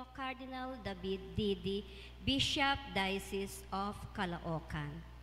po Cardinal David Didi, Bishop Diocese of Caloocan.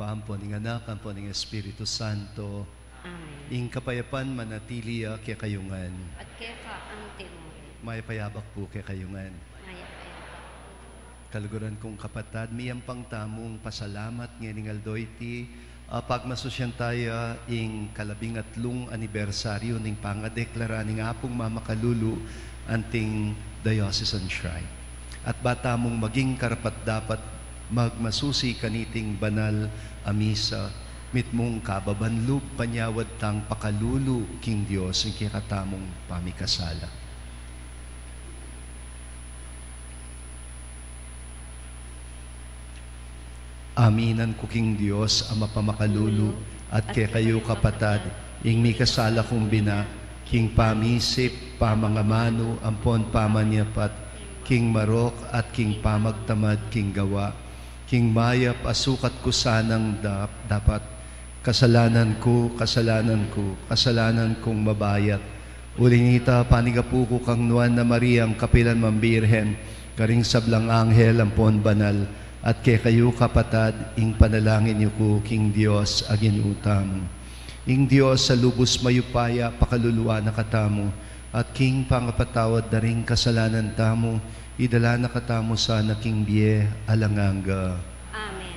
Paampon ng Anak, ampon ng Espiritu Santo, Amen. ing kapayapan manatiliya kay kayungan. At kaya ka ang tinuri. Mayapayabak po kay kayungan. Kaluguran kong kapatad, miyang pangtamong pasalamat ng aldoyti, pagmasosyan tayo ing 13 anibersaryo ng pangadeklara ng apong mamakalulu anting diocesan shrine. At bata mong maging karapat dapat magmasusi kaniting banal a misa, mitmong kababanlub panyawad tang pakalulu king Diyos ang kikatamong pamikasala. Aminan ko king Diyos ang mapamakalulu at kay kayo kapatad, ing mikasala kong bina, king pamisip, pamangamano, ampon pamanyapat, king marok at king pamagtamad, king gawa, king mayap asukat ko sanang dapat, kasalanan ko, kasalanan kong mabayat. Ulinita panigapuko kang nuan na Mariang kapilan mambirhen, karing sablang anghel ampon banal, at kay kayo kapatad, ing panalangin niyo ko, king Diyos agin utam. Ing Diyos sa lubos mayupaya, pakaluluwa na katamo, at king pangapatawad na ring kasalanan tamo, idala na katamo sana king biye alanganga. Amen.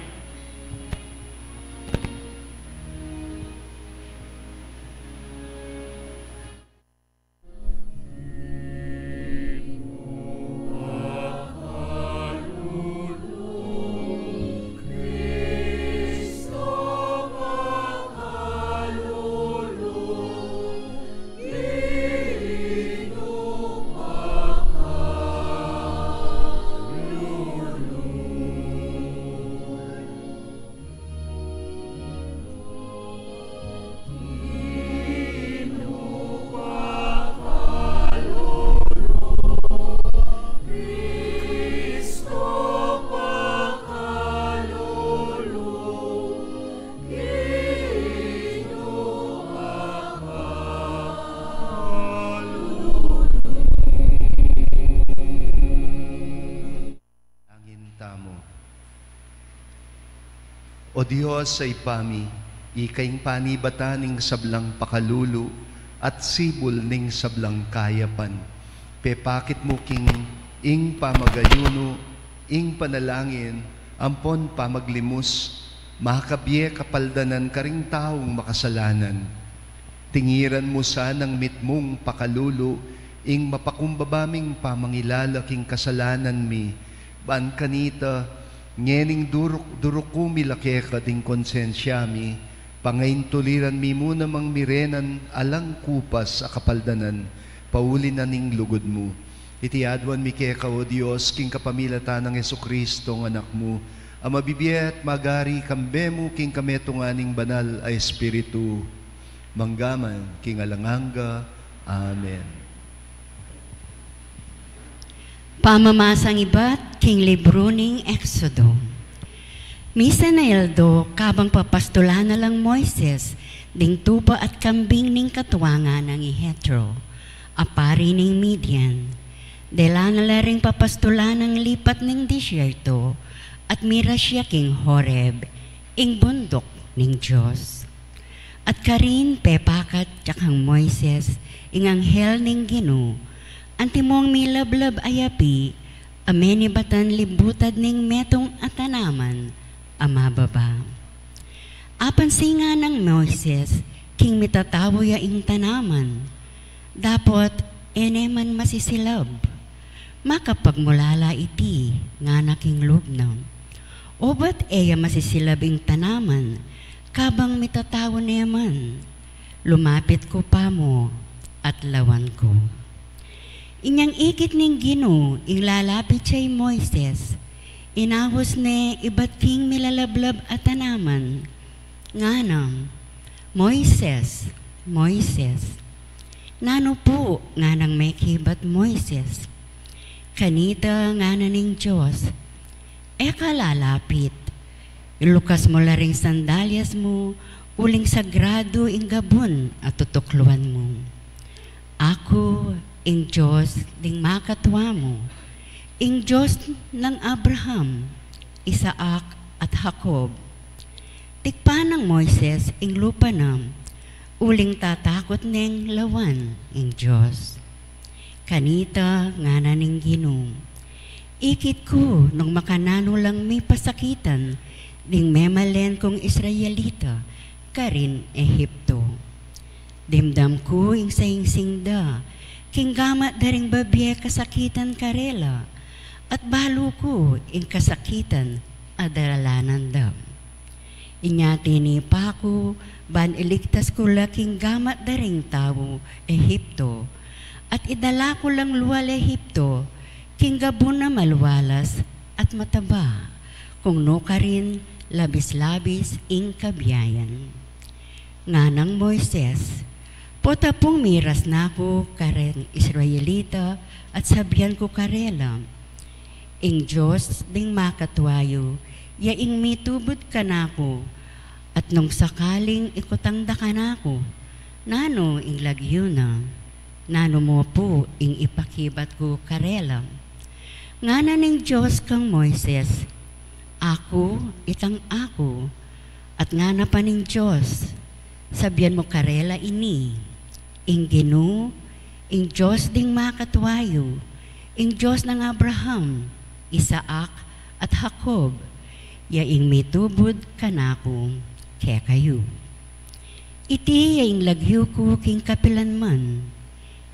O Diyos sa ipami, ikaing panibata ning sablang pakalulu at sibol ning sablang kayapan. Pepakit mo king ing pamagayuno, ing panalangin, ampon pamaglimos, makabye kapaldanan karing taong makasalanan. Tingiran mo sanang mitmong pakalulu, ing mapakumbabaming pamangilala king kasalanan mi, baan kanita, ngening durok milake ka ding konsensya mi, pangain tuliran mi muna mang mirenan alang kupas a kapaldanan, pauli na ning lugod mo. Itiadwan mi kaya o Diyos, king kapamilata ng Jesucristo ng anak mo, ang mabibiyat magari kambe mo king kametunganing banal ay Espiritu, manggaman king alanganga. Amen. Pamamasang iba't king libro ning Exodo. Misa na eldo, kabang papastula na lang Moises, ding tupa at kambing ning katuwanga ng Ihetro, apari ning Midian. Dela na laring papastula ng lipat ning disyerto, at mira siya king Horeb, ing bundok ning Diyos. At karin pepakat tsakang Moises, ing anghel ning Gino, antimong milablab ayapi, ameni batan libutad ning metong atanaman, amababa. Apan singa ng Moises, king mitatawoy ing tanaman, dapot eneman masisilab, makapagmulala iti, nga naking lubnam. O ba't eya masisilab ing tanaman, kabang mitatawo neman, lumapit ko pa mo, at lawan ko. Inyang ikit ning Gino, inglalapit siya'y Moises, inahos ne iba't king milalablab at tanaman, nganam, Moises, Moises, nano po nga nang may kibat Moises, kanita nga na ning Diyos, kalalapit, ilukas mo laring sandalyas mo, uling sagrado ing gabon at tutukluan mo. Ako, ing Diyos ding makatwa mo, ing Diyos ng Abraham, Isaak at Jacob. Tikpa ng Moises ing lupa nam, uling tatakot neng lawan ing Diyos. Kanita nga na ning Ginoo. Ikit ko nung makanano lang may pasakitan, ding memalen kong Israelita, karin Ehipto. Dimdam ko ing singda, kinggama daring babye kasakitan karela, at balo ko ing kasakitan adaralan dam. Inyati ni Paco, ban iligtas ko laking gamat daring tao, Ehipto, at idala ko lang luwal Ehipto, king gabon na malwalas at mataba, kung no ka rin labis-labis ing kabiyayan. Nga ng Moises, potapong miras na ko karen Israelita at sabihan ko karela, ing Diyos ding makatwayo, yaing mitubod ka na ko, at nung sakaling ikutangda ka na ko, nano ing lagyo na, nano mo po ing ipakibat ko karela. Nga na ning Diyos kang Moises, ako itang ako, at nga na pa ning Diyos, sabihan mo karela ini, ing Ginoo, ing Diyos ding makatwayo, ing Diyos ng Abraham, Isaac at Jacob, yaing mitubod kanako kaya kayo. Iti yaing lagyo ko king kapilan man,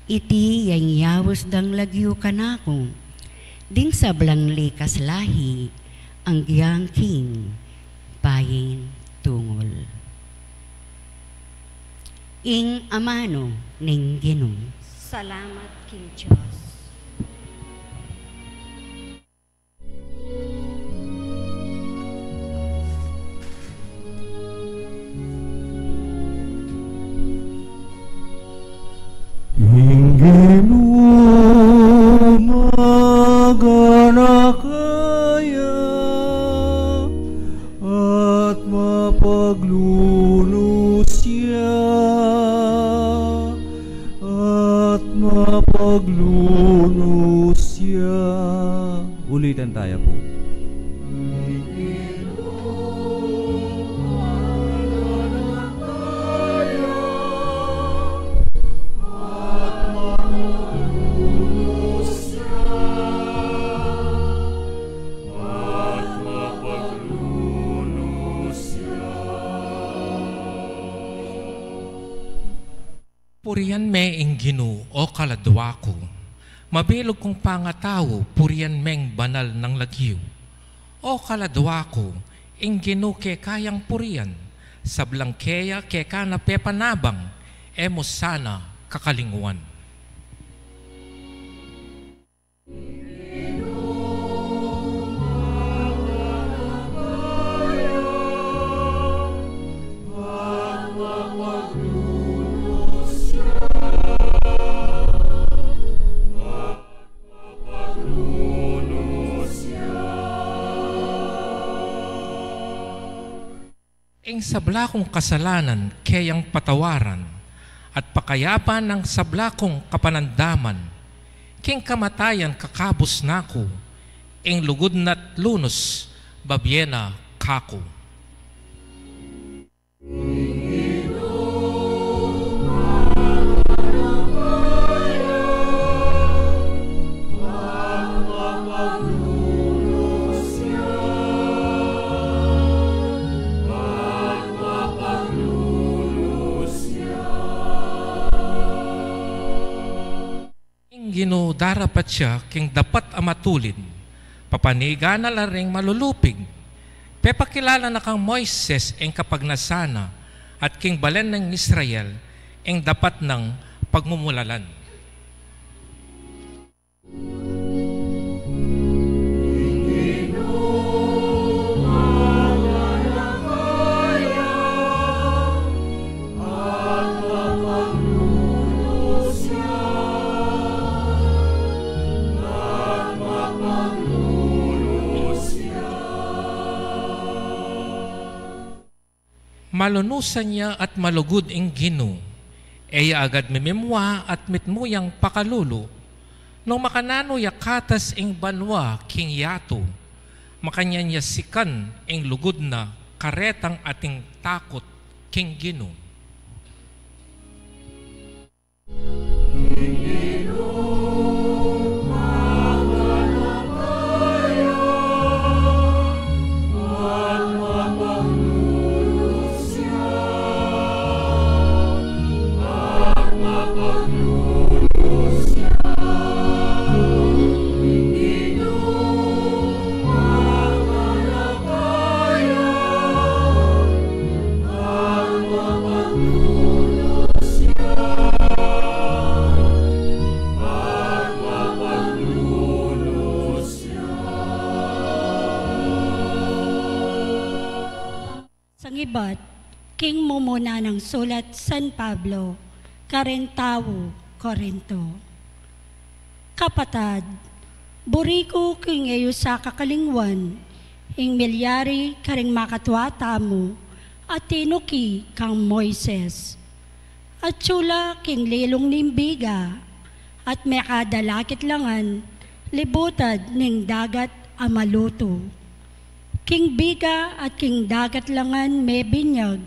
iti yaing yawos dang lagyo kanako, ding sablang likas lahi, ang giyang king bayin tungol. Ing amano ning Ginoo. Salamat king Diyos. Ginoo maganakaya at mapaglunos siya at mapaglunos siya. Ulitin tayo po. Purian me ing Ginoo o kaladwa ko, mabilog kong pangatao, purian meng banal ng lagyo. O kaladwa ko, ing Ginoo ke kayang purian, sablang keya ke ka na pepanabang, emos sana kakalingwan. Ing sablakong kasalanan kayang patawaran at pakayapan ng sablakong kapanandaman, king kamatayan kakabos nako, ing lugod na't lunos babyena kako. Ginoo darapat siya king dapat amatulin, papaniga na laring malulupig, pepakilala na kang Moises ing kapag nasana at king balen ng Israel ing dapat ng pagmumulalan. Malunusan niya at malugod ing Ginoo, eya agad mimimwa at mitmuyang pakalulo, no makanano yakatas ing banwa king yato, makanya niya sikan ing lugod na karetang ating takot king Ginoo. Sangibat, king mumuna ng sulat San Pablo, Karentawo, Corinto. Kapatad, buriko king eyo sa kakalingwan, ing milyari karing makatwata mo, at tinuki kang Moises. At tsula king lilong nimbiga, at may kadalakit langan, libutad ning dagat amaluto. King biga at king dagat langan may binyag,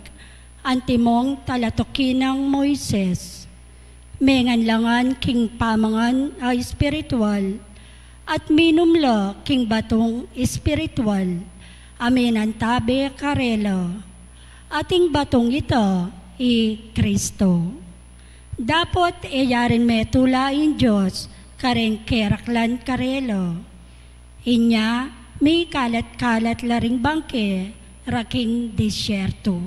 antimong talatokinang Moises. Mengan langan king pamangan ay espiritual, at minumla king batong espiritual, amin ang tabi karela. Ating batong ito, Kristo. Dapat iyarin may tulain Diyos, kareng keraklan karelo. Inya, may kalat-kalat laring bangke, raking disyerto.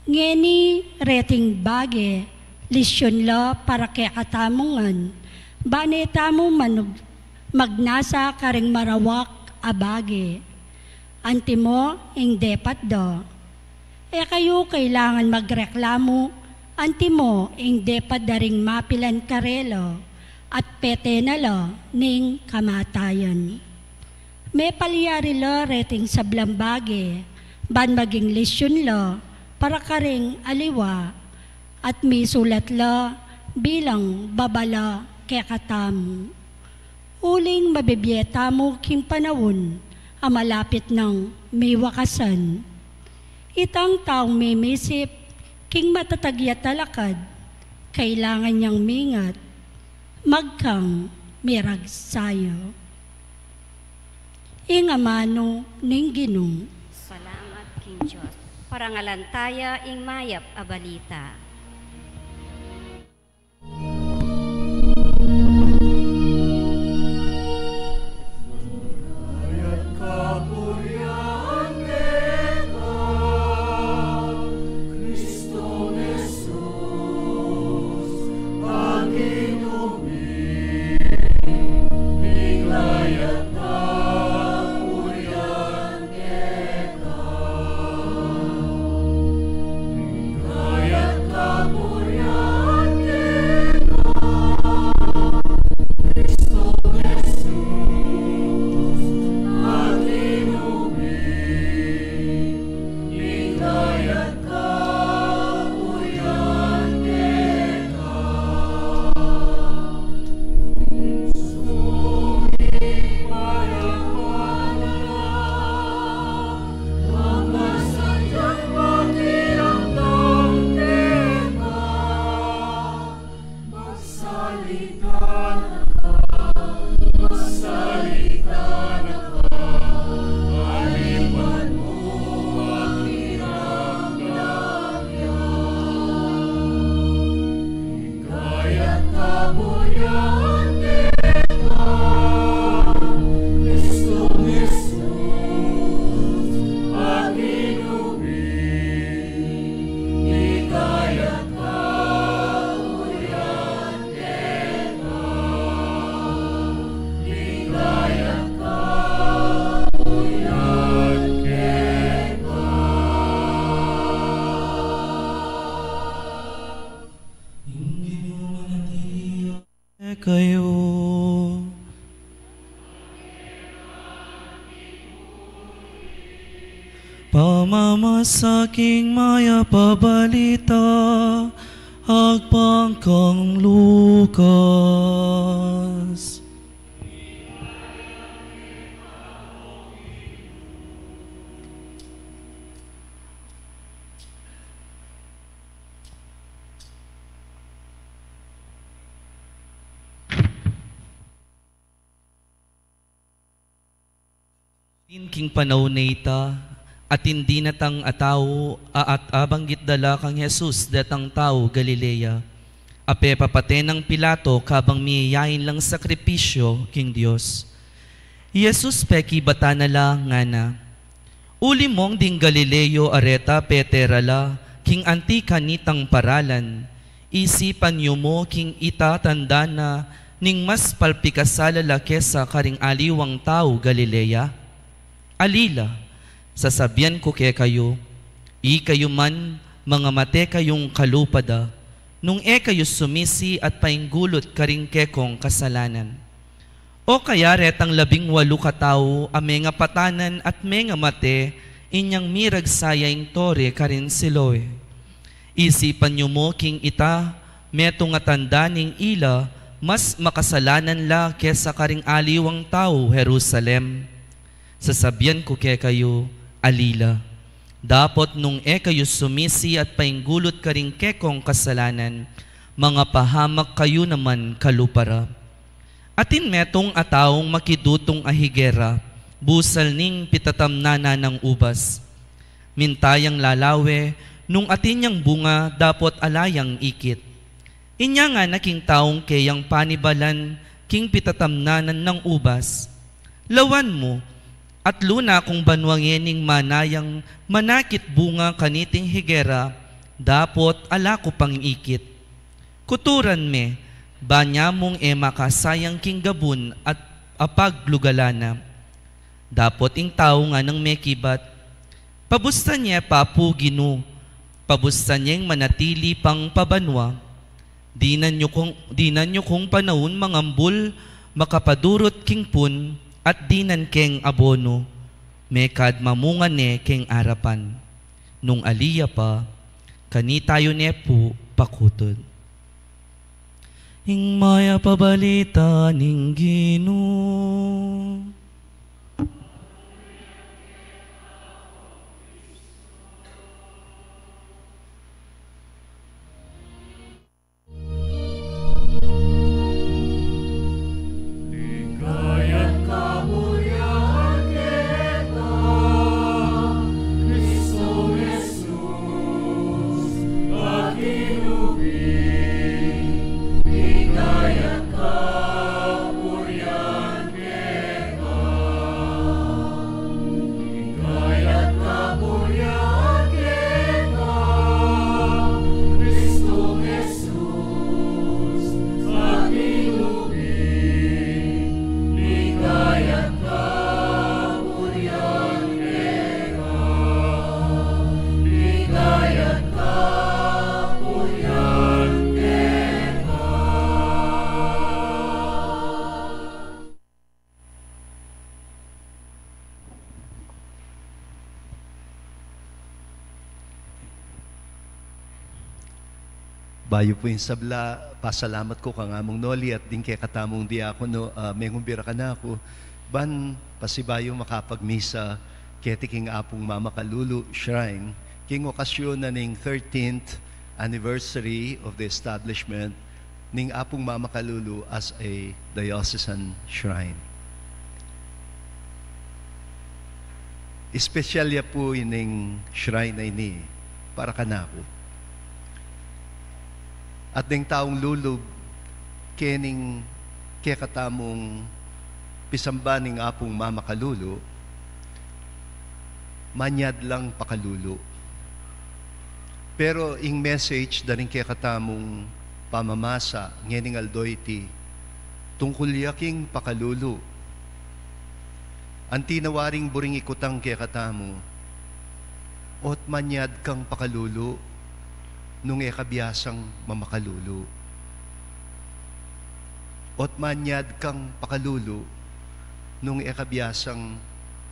Ngeni reting bage, lisyon la para kaya katamungan, bane tamo magnasa karing marawak abage. Antimo ing depat do. E kayo kailangan magreklamo, antimo ing depat daring mapilan karelo, at pete na lo ning kamatayan. May palyari lo reting sablang bage, ban maging lisyon lo, para karing aliwa, at may sulat lo bilang babala kekatam. Uling mabibiyeta mo king panahon, ang malapit ng may wakasan. Itang taong may misip, king matatagya talakad, kailangan niyang mingat, magkang mirag sayo. Ingamano ning Ginoo. Salamat king Diyos. Parangalantaya ing mayap a balita. kayo. Pamamasaking maya pabalita, agpang kang Lucas. King panahon na ita, at hindi natang ataw, at abanggit dala kang Jesus datang tao Galilea. Ape papate ng Pilato kabang miyayain lang sakripisyo king Dios. Jesus peki bata na lang nga na. Uli mong ding Galileo areta peterala, king antika nitang paralan. Isipan niyo mo king ita tanda na, ning mas palpikasalala kesa karing aliwang tao Galilea. Alila, sasabihan ko kaya kayo, kayo man mga mate kayong kalupada, nung kayo sumisi at painggulot karing kekong kasalanan. O kaya retang 18 katao, amenga patanan at menga mate, inyang mirag sayang tore karin siloy. Isipan niyo mo king ita, metong atanda ning ila, mas makasalanan la kesa karing aliwang tao Jerusalem. Sasabihan ko kaya kayo, alila, dapat nung kayo sumisi at painggulot karing kekong kasalanan, mga pahamak kayo naman kalupara. Atin metong ataong makidutong ahigera, busal ning pitatamnana ng ubas. Mintayang lalawe, nung atin niyang bunga, dapat alayang ikit. Inya nga naking taong kayang panibalan, king pitatamnanan ng ubas. Lawan mo, at luna kung banwangening manayang manakit bunga kaniting higera, dapot ala ko pang ikit. Kuturan me, banya mong makasayang king gabun at apaglugalana. Dapot ing tao nga ng mekibat, pabusta niya papu ginu, pabusta niyang manatili pang pabanwa. Dinan nyo kung panahon mangambul, makapadurot king pun, at dinan keng abono, mekad mamungan ne keng arapan. Nung aliya pa, kani tayo ne po pakutod. Ing maya pabalita ning Ginoo. Bayo po yung sabla, pasalamat ko kang among noli at din kay katamong diakono, mengumbira ka na ako. Ban, pasibayo makapagmisa, keti king apong Mama Kalulu Shrine, king okasyon na ning 13th anniversary of the establishment ning apong Mama Kalulu as a diocesan shrine. Espesyalya po ining shrine na ini para kanako. At ding taong lulub, kening kekatamong pisamba ning apong Mama Kalulu, manyad lang pakalulu. Pero ing message daring kekatamong pamamasa, ngening aldoyti, tungkol yaking pakalulu. Ang tinawaring buring ikutang kekatamo, ot manyad kang pakalulu, nung ekabiyasang mamakalulu. Ot manyad kang pakalulu, nung ekabiyasang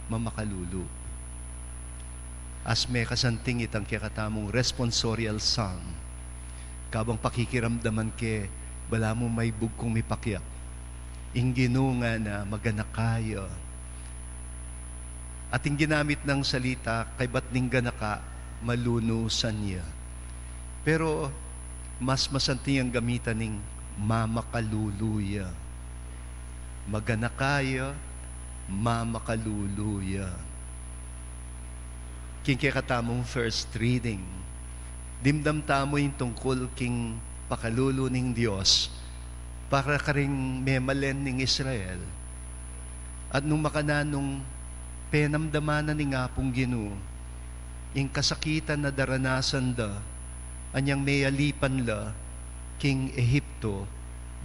mamakalulu. As may kasanting itang kakatamong responsorial song, kabang pakikiramdaman ke, bala mo may bugkong mipakyak, inginunga na maganakaya. At yung ginamit ng salita, kay ba't ning ganaka, malunusan niya. Pero mas masanting ang gamitan ng mamakaluluya. Maganakaya, mamakaluluya. King katamong first reading, dimdam tamo yung tungkol king pakalulo ning Diyos, para karing memalen ning Israel, at nung makananong penamdamanan ni ngapong Ginoo, ing kasakitan na daranasan da, anyang mayalipan la, king Ehipto,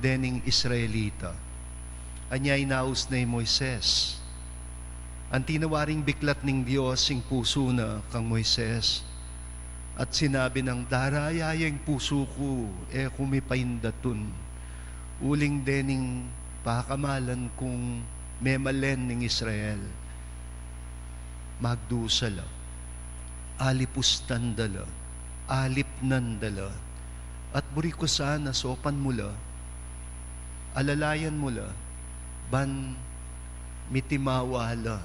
dening Israelita. Anya inaus na Moises. Ang tinawaring biklat ning Diyos ing puso na kang Moises. At sinabi ng darayayang puso ko, kumipaindatun. Uling dening pakamalan kung memalen ning Israel. Magdusala, alipustan dala, alipnan dala, at buri ko sana sopan mula, alalayan mula, ban mitimawala,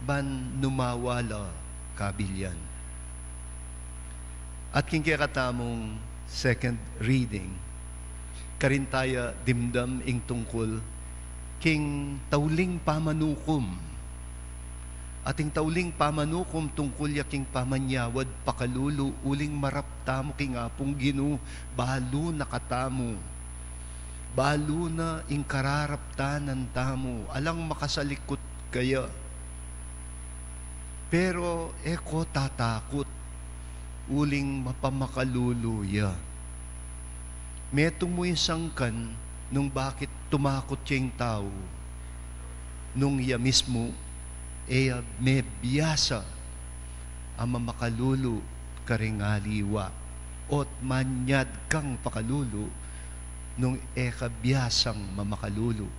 ban numawala kabilyan. At kingkakatamong second reading, karintaya dimdam ing tungkol king tauling pamanukom. Ating tauling pamanukom tungkol yaking pamanyawad pakalulu uling maraptamo king apong Ginoo, balo nakatamo. Balo na ing kararaptanan tamo, alang makasalikot kaya. Pero eko tatakot, uling mapamakaluluya. Metong mo yung sangkan nung bakit tumakot yung tao, nung iya mismo, may biyasa ang mamakalulu karingaliwa, ot manyad kang pakalulu, nung kabiyasang mamakalulu.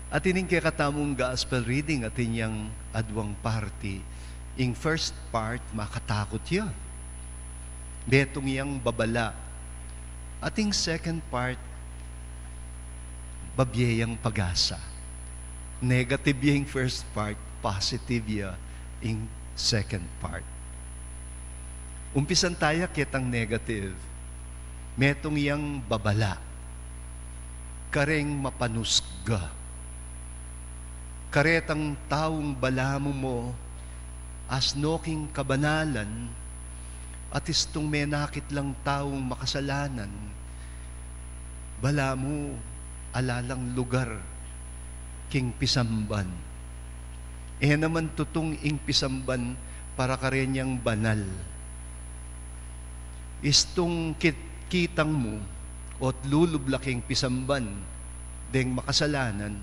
At ining katamong gospel reading at inyang adwang party, ing first part, makatakot ya. Betong iyang babala. At ing second part, babiyayang pag-asa. Negative yung first part, positive ya ing second part. Umpisan tayo kitang negative. Metong iyang babala. Kareng mapanusga. Karetang taong balamo mo, asnoking kabanalan, at istong menakit lang taong makasalanan, bala mo alalang lugar king pisamban. Naman tutong ing pisamban para karenyang banal. Istong kitang mo at lulublaking pisamban deng makasalanan,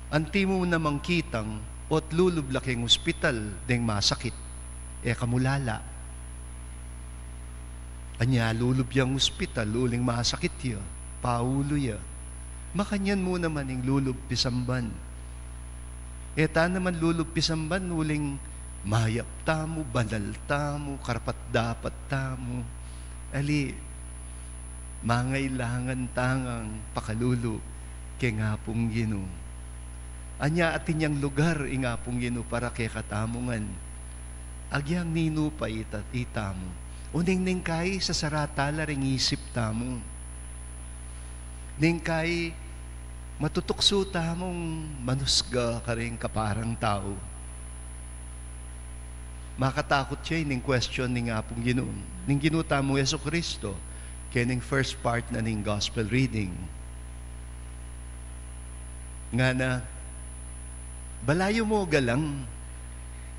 anti mo namang kitang at lulublaking ospital deng masakit, kamulala. Anya lulubyang ospital, uling masakit ya, paulo ya. Makanyan mo naman yung lulub pisamban. Ta naman lulub pisamban, uling mayap tamo, banal tamo, karapat dapat tamo. Ali, mangailangan tangang pakalulu kay ngapong Ginoo. Anya atin yang lugar ingapong Ginoo para kay katamungan. Agyang nino pa itamo. Uning ningkay sa saratala ring isip tamo. Ningkay matutukso tamong manusga ka rin kaparang tao. Makatakot siya ning question ning apong Ginoo. Ning ginuta mo Yesu Kristo, kaya ning first part na ning gospel reading. Nga na, balayo mo galang,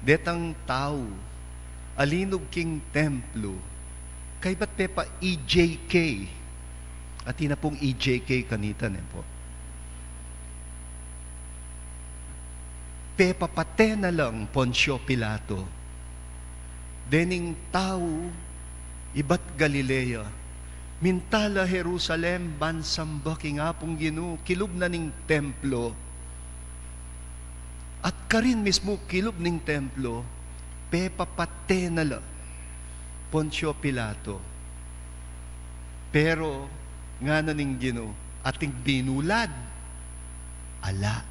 detang tao, alinog king templo, kay ba't pepa EJK? At ina pong EJK kanita ne po. Pepa pate na lang Poncio Pilato. Dening tao, iba't Galilea, mintala Jerusalem, bansamba kingapong Ginoo, kilub na ning templo. At karin mismo kilub ning templo, pepa pate na lang Poncio Pilato. Pero, nga na ning Ginoo, ating binulad, ala.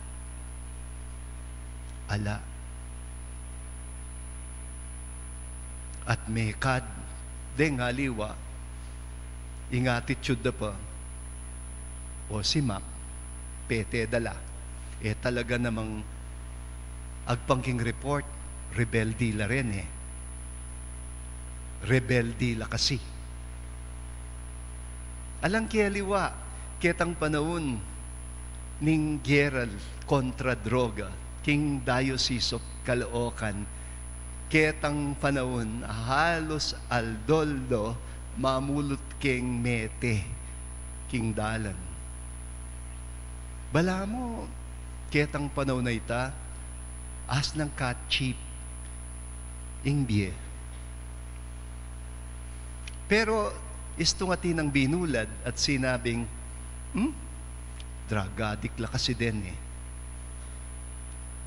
At may kad, deng haliwa, ing attitude na pa, o simak, pete dala. talaga namang agpangking report, rebelde la rin Rebelde la kasi. Alang kiyaliwa, ketang panahon ning Gerald kontra droga, king Diocese of Caloocan, ketang panahon, halos aldoldo, mamulot king mete, king dalan. Bala mo, ketang panahon na ita, as ng ka-cheap, ingbye. Pero, isto nga tinang binulad at sinabing, drug addict la kasi din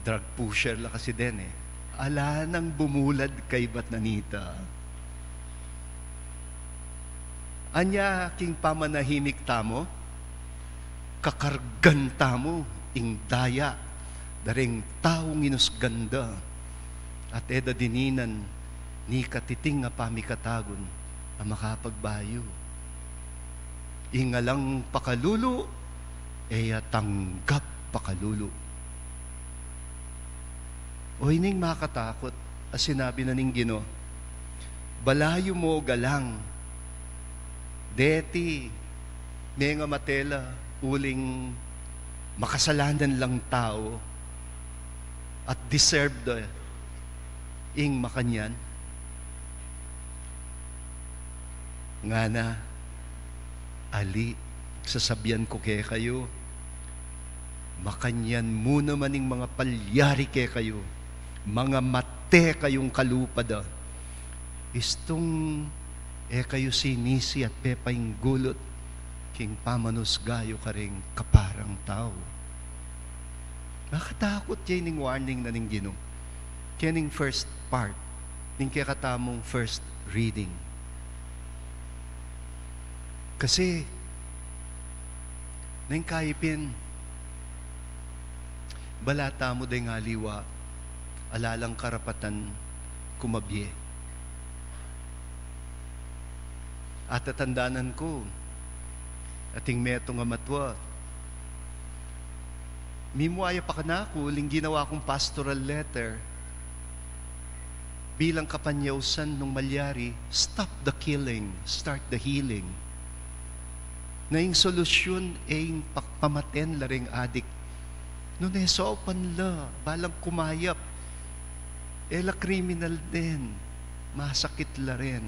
Drug pusher la kasi din Ala nang bumulad kay Batnanita. Anya king pamanahimik tamo, kakargan tamo, ing daya, daring taong inusganda, at eda dininan, ni katiting nga pamikatagon, ang makapagbayo. Ingalang pakalulo, tanggap pakalulo. O ining makatakot, as sinabi na ning Ginoo, balayo mo galang, deti, may nga matela, uling makasalanan lang tao, at deserved ing makanyan, nga na, ali, sasabihan ko kaya kayo, makanyan muna maning mga palyari kaya kayo, mga mate kayong kalupada, istong kayo sinisi at pepayng gulot, king pamanos gayo karing kaparang tao. Nakatakot yan ning warning na ning Ginoo. Kaya ning first part, ning kaya katamong first reading. Kasi, nang kaipin, balata mo day nga liwa, alalang karapatan kumabye. At tatandanan ko, ating meto nga matwa, mimuaya pa ka na ako, ling ginawa kong pastoral letter, bilang kapanyausan nung malyari, stop the killing, start the healing. Na yung solusyon yung pamaten la ring adik. No nesopan la, balang kumayap. La criminal din. Masakit la rin.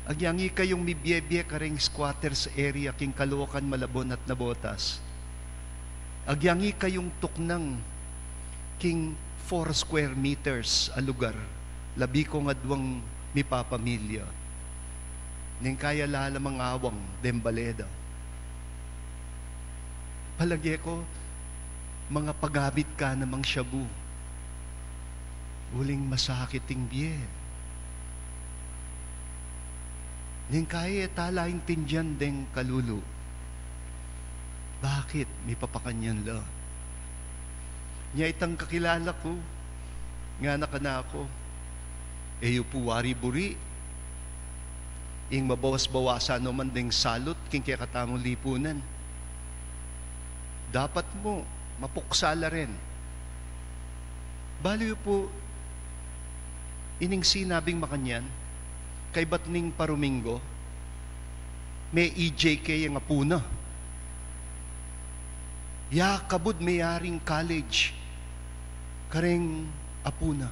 Agyangi kayong mibiyebye ka ring squatters area, king Caloocan, Malabon at Nabotas. Agyangi kayong tuknang king 4 square meters a lugar. Labi ko nga duwang mipapamilya. Ning kaya lalamang awang dembaleda. Palagi ko, mga pagabit ka namang shabu. Uling masakiting biye. Ning kaya talaing tindyan deng kalulo. Bakit? May papakanyan la. Nya itang kakilala ko, nga nakana ako, puwari buri, ing mabawas-bawasan naman ding salot, king kaya katamong lipunan. Dapat mo, mapuksala rin. Baliw po, ining sinabing makanyan, kay Batning Parumingo, may EJK yung apuna. Yakabud mayaring college, kareng apuna.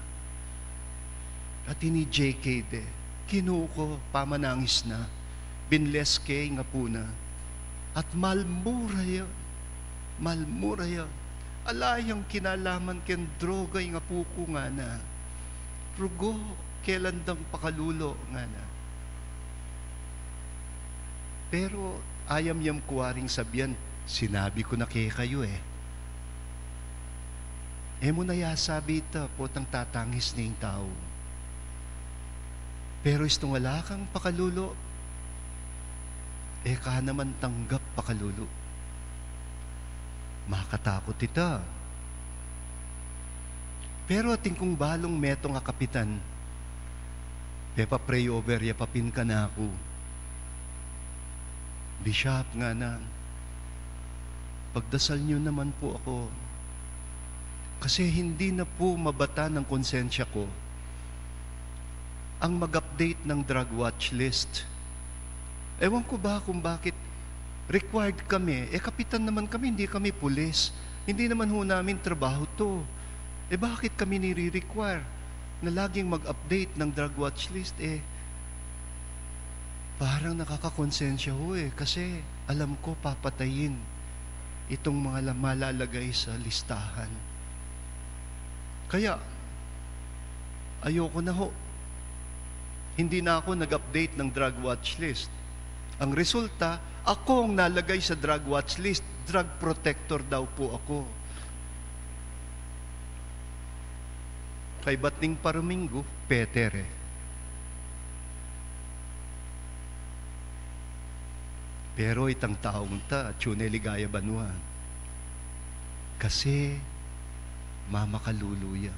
At ini JK de, kinuko, pamanangis na, binles kay nga puna, at malmura yan, alayang kinalaman ken droga yung apuko nga na, rugo, kailandang pakalulo nga na. Pero, ayam-yam kuwaring sabihan, sinabi ko na kay kayo mo na yasabi ita, potang tatangis na yung tao. Pero istong wala kang pakalulo, ka naman tanggap pakalulo. Makatakot ita. Pero ating kung balong meto nga kapitan, pray over, yapapin ka na ako. Bishop nga na, pagdasal niyo naman po ako. Kasi hindi na po mabata ng konsensya ko ang mag-update ng drug watch list. Ewan ko ba kung bakit required kami. Kapitan naman kami, hindi kami pulis. Hindi naman ho namin trabaho to. Bakit kami nire-require na laging mag-update ng drug watch list? Parang nakakakonsensya ho kasi alam ko papatayin itong mga malalagay sa listahan. Kaya, ayoko na ho. Hindi na ako nag-update ng drug watch list. Ang resulta, ako ang nalagay sa drug watch list. Drug protector daw po ako. Kay Bating Paramingo, Peter Pero itang taong ta, Tune Ligaya Banuan. Kasi, mama kaluluya.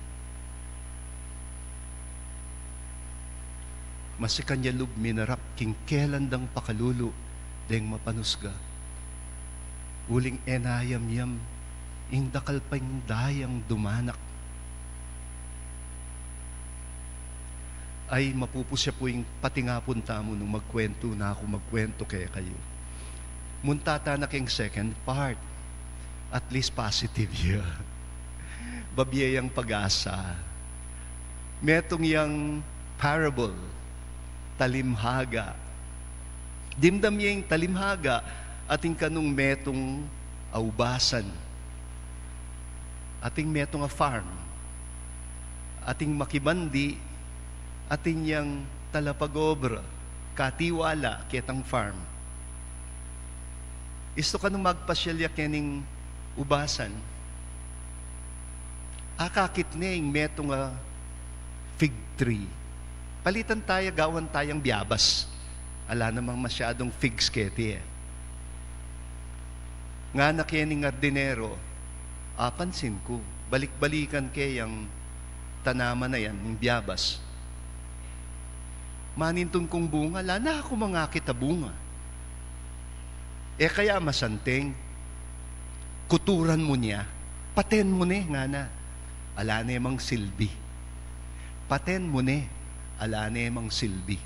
Masikanya lub minarap, king kelandang pakalulu, deng mapanusga. Uling enayam-yam, indakal pa yung dayang dumanak. Ay mapupusya po yung pati nga punta mo nung magkwento na ako magkwento kaya kayo. Muntata na king second part. At least positive yun. Babiyayang pag-asa. Metong yang parable, talimhaga. Dimdam yung talimhaga, ating kanong metong aubasan. Ating metong a farm. Ating makibandi, ating yang talapagobra, katiwala, ketang farm. Isto ka nung magpasyalya kening ubasan, akakit neng metong a fig tree. Palitan tayo, gawan tayong biyabas. Ala namang masyadong figs keti Nga na kening ardinero, pansin ko, balik-balikan kayang tanaman na yan, yung biyabas. Manintun kong bunga, lana ako mga kita bunga. Kaya masanteng, kuturan mo niya, paten mo ne, nga na, ala na emang silbi. Paten mo ne, ala na emang silbi.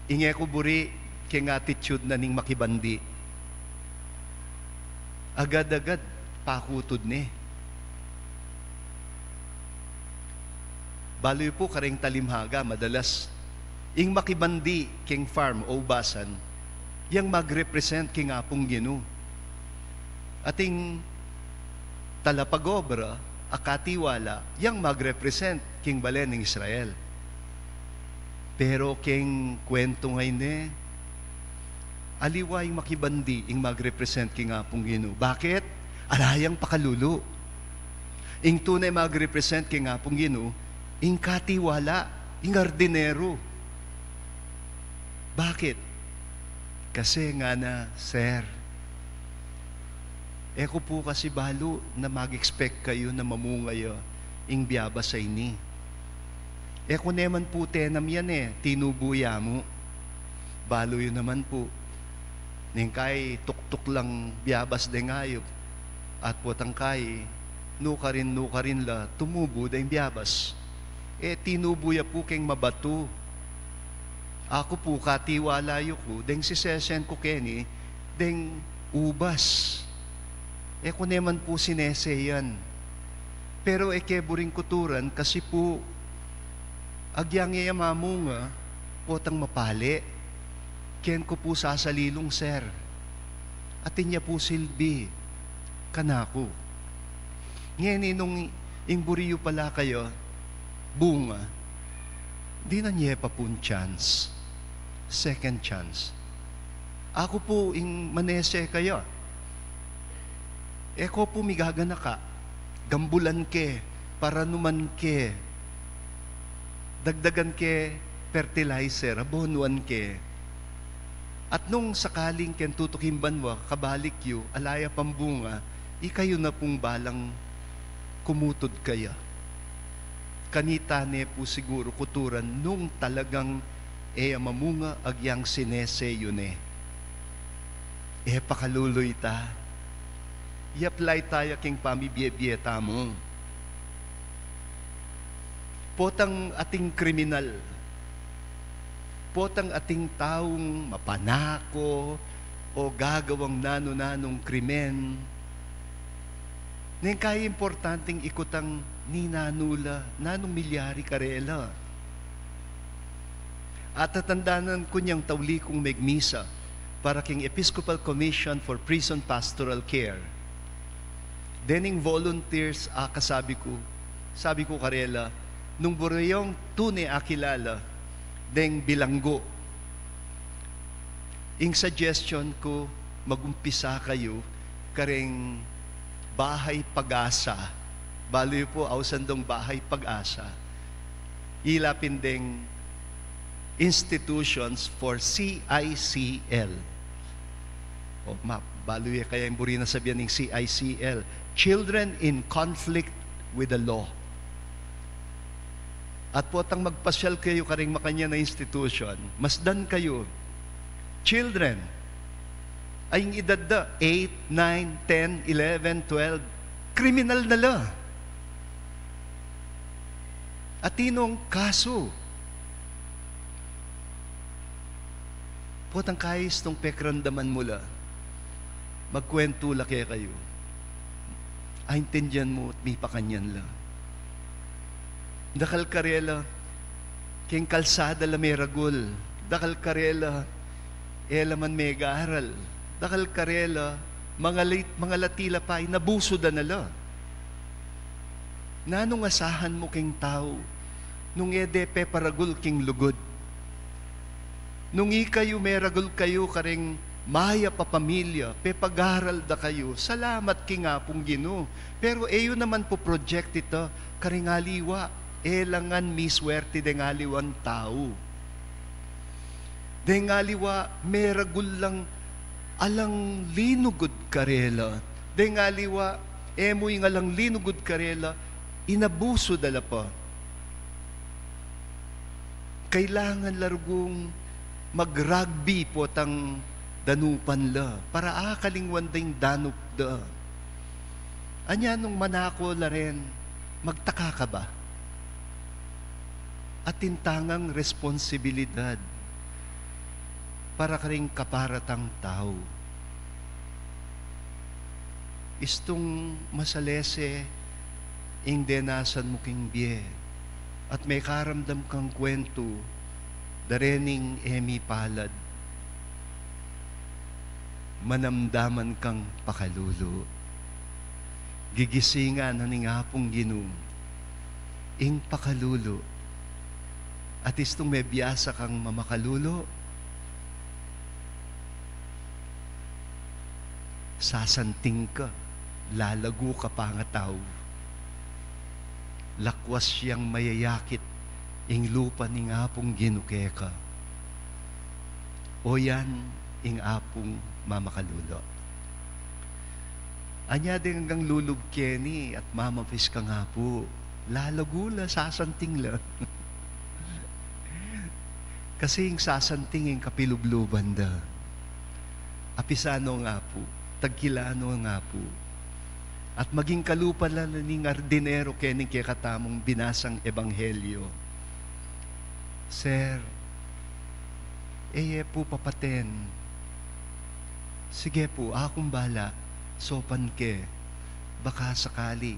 Inge ko buri, king attitude na ning makibandi. Agad-agad, pakutod ne. Baloy po karing talimhaga, madalas, ing makibandi king farm o basan, yang magrepresent king apong Gino. Ating talapagobra, akatiwala, yang magrepresent king balen ng Israel. Pero king kwento ngayon aliway makibandi ing magrepresent king apong Gino. Bakit? Alayang pakalulu. Ing tunay magrepresent king apong Gino, ing katiwala, ing ardinero. Bakit? Kasi nga na, sir, ko po kasi balo na mag-expect kayo na mamungayo ing biyaba sa ini. Ko naman po tenam yan tinubuya mo. Balo yun naman po. Ning kay tuktok lang biyabas de ngayop. At potang kay nukarin la tumubo da yung biyabas. Tinubuya po keng mabato. Ako po katiwala yu ko, deng si sesen ko keni, deng ubas. Ko naman po sinese yan. Pero keburing kuturan kasi po, agyang mamunga, potang mapali. Ken ko po sasalilong sir. Atin niya po silbi, kanako. Ngayon nung ingburiyo pala kayo, bunga, di na niya pa po chance. Second chance. Ako po ing manese kayo. Ko po migagana ka. Gambulan ke, paranuman ke. Dagdagan ke fertilizer, abonuan ke. At nung sakaling ken tutukimban mo, kabalik yu, alaya pambunga, ikayo na pong balang kumutod kaya. Kanita ne po siguro kuturan nung talagang mamunga agyang sinese yun pakaluloy ta. I-apply tayo king pamibiyebiyeta mo. Potang ating kriminal, potang ating taong mapanako o gagawang nano-nanong krimen, nang kaya importanteng ikutang ni nanula, nanong milyari karela. At tatandanan ko niyang tawli kong megmisa para king Episcopal Commission for Prison Pastoral Care. Dening volunteers kasabi ko karela, nung burayong tunay akilala, deng bilanggo. Ing suggestion ko, magumpisa kayo, kareng bahay pag-asa. Baloy po, ausandong bahay pag-asa. Ilapin deng institutions for CICL. O, baloy kaya yung buri na sabihan ng CICL. Children in Conflict with the Law. At potang magpasyal kayo karing makanya na institution, masdan kayo. Children, ay yung edad da, 8, 9, 10, 11, 12, kriminal na la. At tinong kaso. Potang kayis tong pekrandaman mula, magkwento laki kayo. Ay, intindihan mo at may pakanyan la. Dakal karela, king kalsada la may ragul. Dakal karela, elaman may garal. Dakal karela, mga latila pa'y nabuso da nala. Nanong asahan mo king tao, nung edepe paragul king lugod. Nung ikayo may ragul kayo karing maya pa pamilya, pepagaral da kayo, salamat king apong Ginoo. Pero eyo naman po project ito, karing aliwa. Elangan miswerte deng aliwan tao. Deng aliwa meragul lang alang linugod karela. Deng aliwa emoy nga lang linugod karela, inabuso dala pa. Kailangan larugong mag-rugby po tang danupan la para akalingwan ding danup da. Anya nung manako la rin, magtaka ka ba? At tintangang responsibilidad para karing kaparatang tao. Istong masalese ing denasan mo king biye at may karamdam kang kwento darening emi palad. Manamdaman kang pakalulo. Gigisingan na ning apong Ginoo ing pakalulo. At istong may biyasa kang mamakalulo, sasanting ka, lalago ka pa nga tao. Lakwas siyang mayayakit, ing lupa ning apong ginukeka. O yan, ing apong mamakalulo. Anya din hanggang lulog keni at mamapis ka nga po, lalago la, sasanting la. Kasi yung sasantingin kapilubluban da. Apisano nga po, tagkilano nga po. At maging kalupan lang ng ardinero kening kekatamong binasang ebanghelyo. Sir, po papaten. Sige po, akong bala, sopan ke, baka sakali,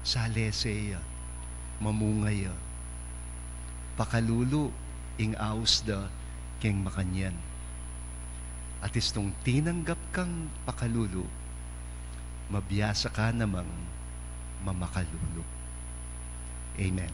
saleseya, mamungaya, pakalulu, ing aus da keng makanyan. At istong tinanggap kang pakalulo, mabiyasa ka namang mamakalulo. Amen.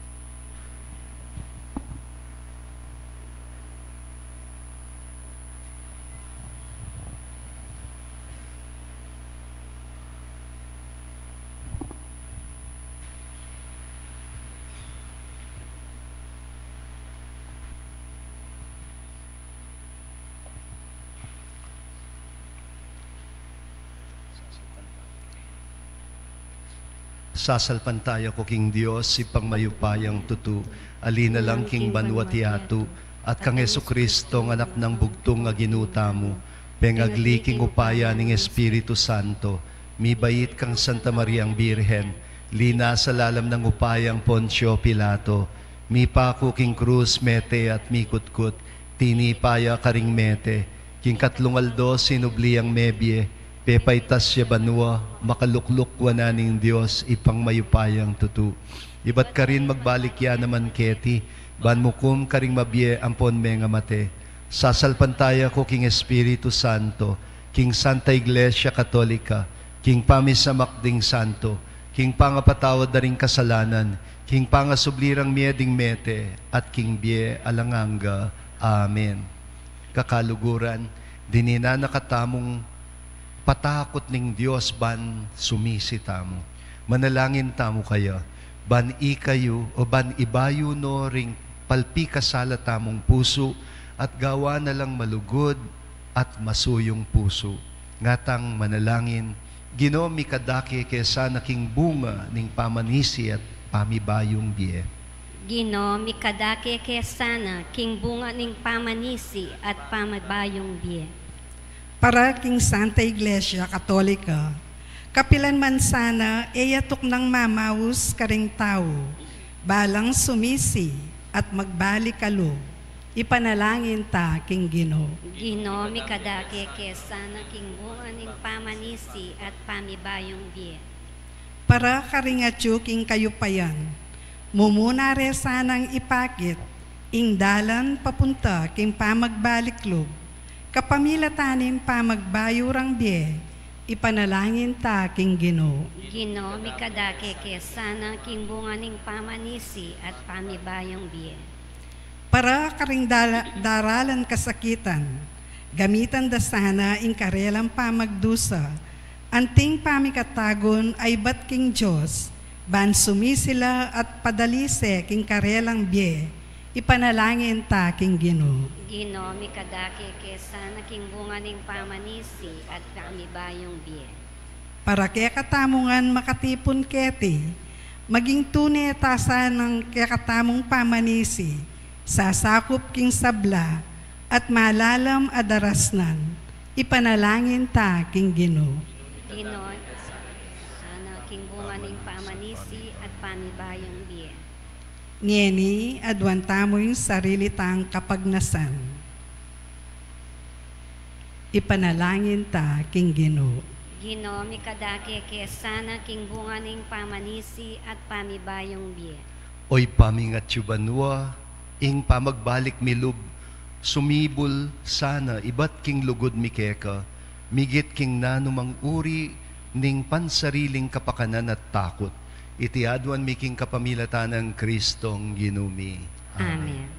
Sasalpan tayo ko king Diyos, si pangmayupayang tutu, alina lang king banwatiatu, at kang Jesucristo, ng anak ng bugtong nga ginuta mo, pengagliking upaya ning Espiritu Santo, mibait kang Santa Mariang Birhen, lina sa lalam ng upayang Poncio Pilato, mi pako king krus mete at mikutkut, tinipaya karing mete, king katlungaldo sinubliang mebye, pepaitas siya banwa, makalukluk wananing Diyos, ipang mayupayang tutu. Iba't ka rin magbalik ya naman keti, ban mukum karing mabye ampon menga mate. Sasalpantaya ko king Espiritu Santo, king Santa Iglesia Katolika, king pamisamakding santo, king pangapatawad na ring kasalanan, king pangasublirang mieding mete, at king bie alanganga. Amen. Kakaluguran, dinina nakatamong patakot ning Diyos ban sumisi tamo. Manalangin tamo kaya, ban ikayo o ban ibayo no ring palpi kasala tamong puso at gawa na lang malugod at masuyong puso. Ngatang manalangin, Ginoo mikadake kesa naking bunga ning pamanisi at pamibayong biye. Ginoo mikadake kesana king bunga ning pamanisi at pamibayong biye. Para king Santa Iglesia Katolika, kapilan man sana eyatok ng mamawus karing tao, balang sumisi at magbalik kalo, ipanalangin ta king Ginoo. Ginoo mikadake kesana king bunga ning pamanisi at pamibayong biye. Para karingatyo king kayupayan, mumunare sanang ipakit, ing dalan papunta king pamagbaliklog, kapamilatanin pamagbayurang biye, ipanalangin ta king Ginoo. Ginoo mikadake kesana king bunga ning pamanisi at pamibayong biye. Para karing daralan kasakitan, gamitan da sana ing karelang pamagdusa, anting pamikatagon ay bat king Diyos, ban sumisila at padalise king karelang biye, ipanalangin ta king Ginoo. Ginoo mikadake kesana king bunga ning pamanisi at pamibayong biye. Para kaya katamungan makatipon keti, maging tunay tasa ng kaya katamong pamanisi, sasakop king sabla at malalam adarasnan, ipanalangin ta king Ginoo. Ginoo sana king bunga ning pamanisi at pamibayong biye. Ngeni, adwanta mo yung sarili tang kapagnasan. Ipanalangin ta king Ginoo. Ginoo mikadake kesana king bunga ning pamanisi at pamibayong biye. Oy pamingat yubanwa, ing pamagbalik milub, sumibol sana ibat king lugod mikeka, migit king nanumang uri ning pansariling kapakanan at takot. Itiadwan miking kapamilatan ng Kristong ginumi. Amen. Peka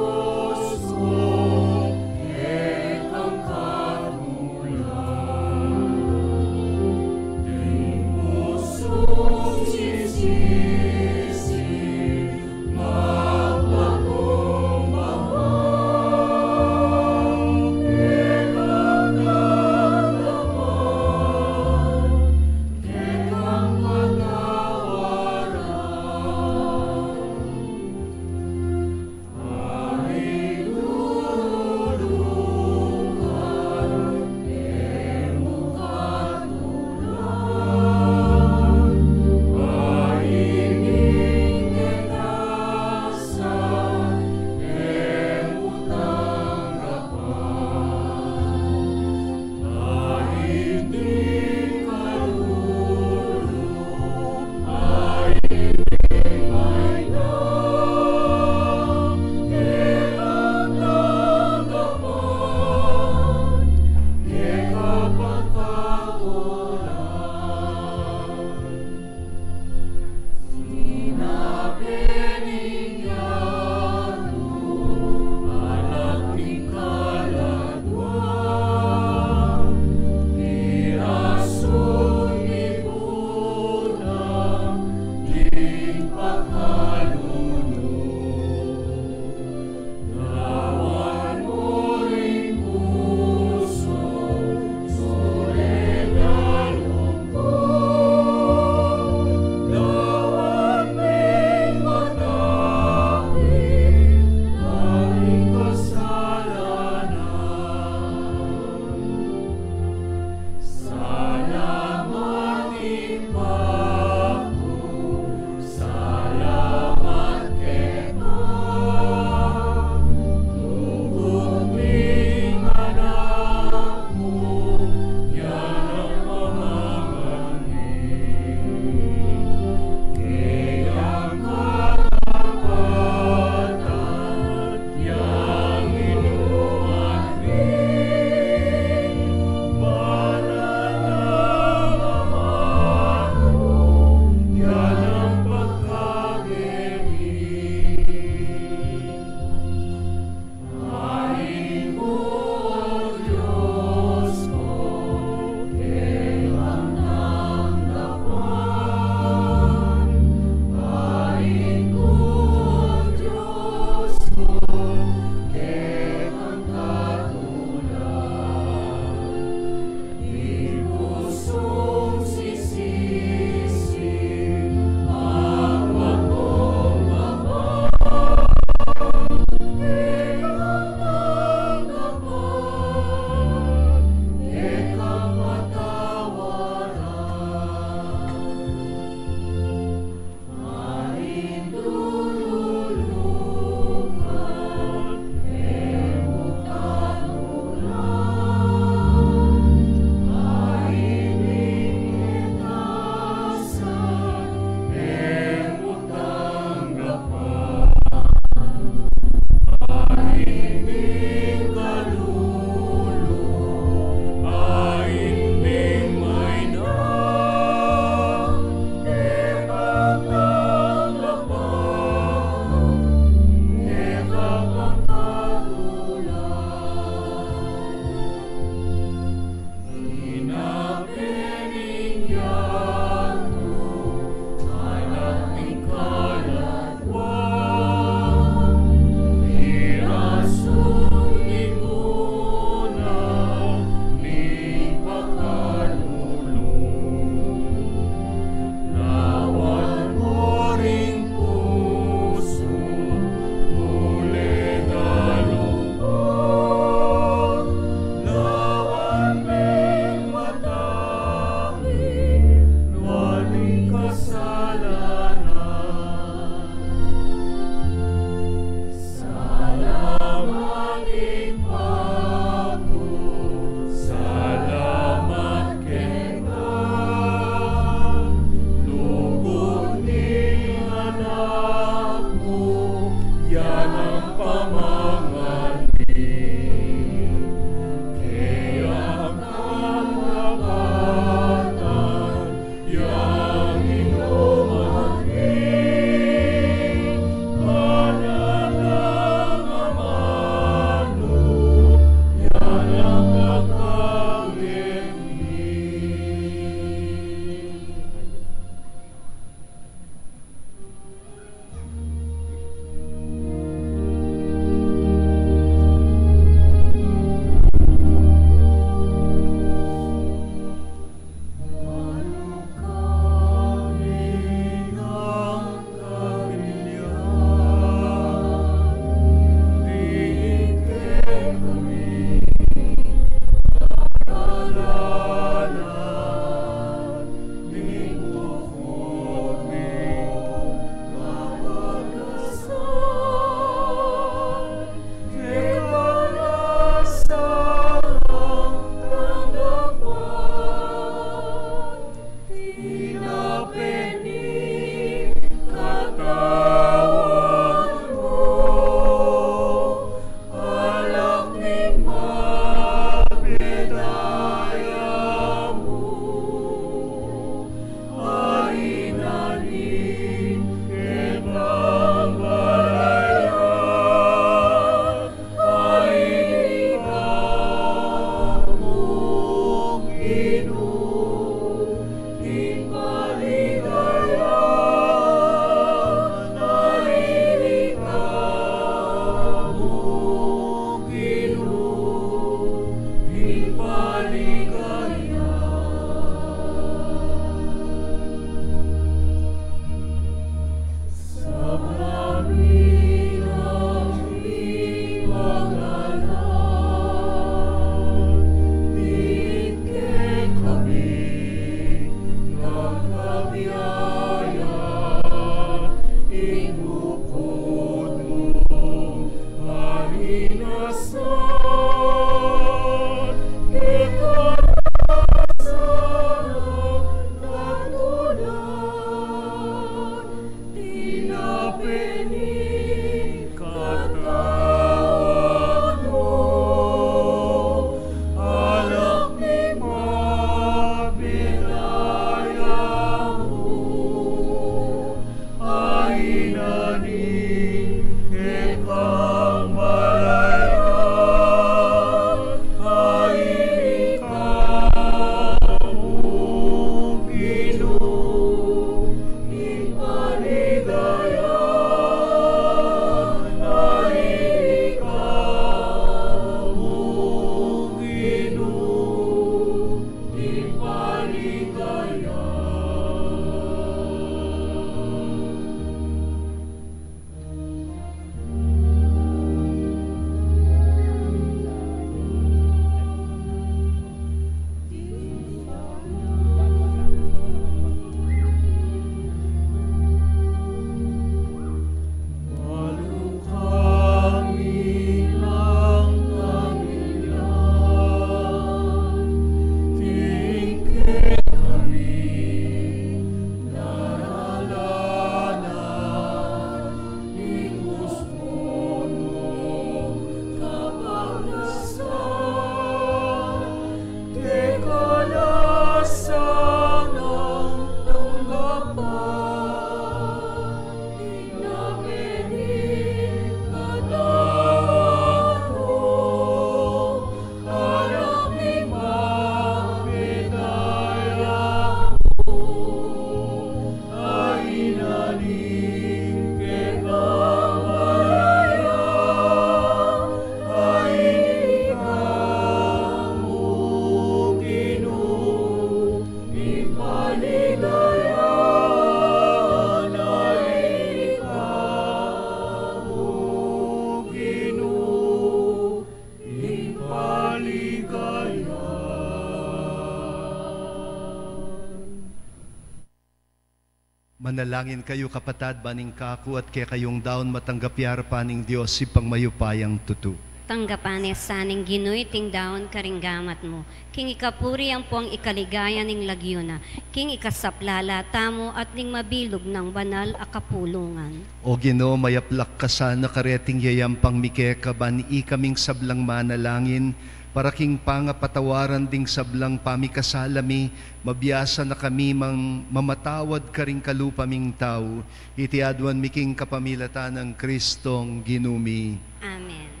Manalangin kayo kapatad, baning kaku at kaya kayong daon matanggap yara paning Diyos ipang mayupayang tutu. Tanggapanes saning Ginoy ting daon karinggamat mo. King ikapuri ang puang ikaligaya ning lagyo na. King ikasaplala tamo at ning mabilog ng banal a kapulungan. O Ginoo, mayaplak ka sana kareting yayampang mikeka bani kaming sablang manalangin para king pangapatawaran ding sablang pamikasalami, mabiyasa na kami mang mamatawad ka ring kalupaming tao, itiadwan miking kapamilatan ng Kristong ginumi. Amen.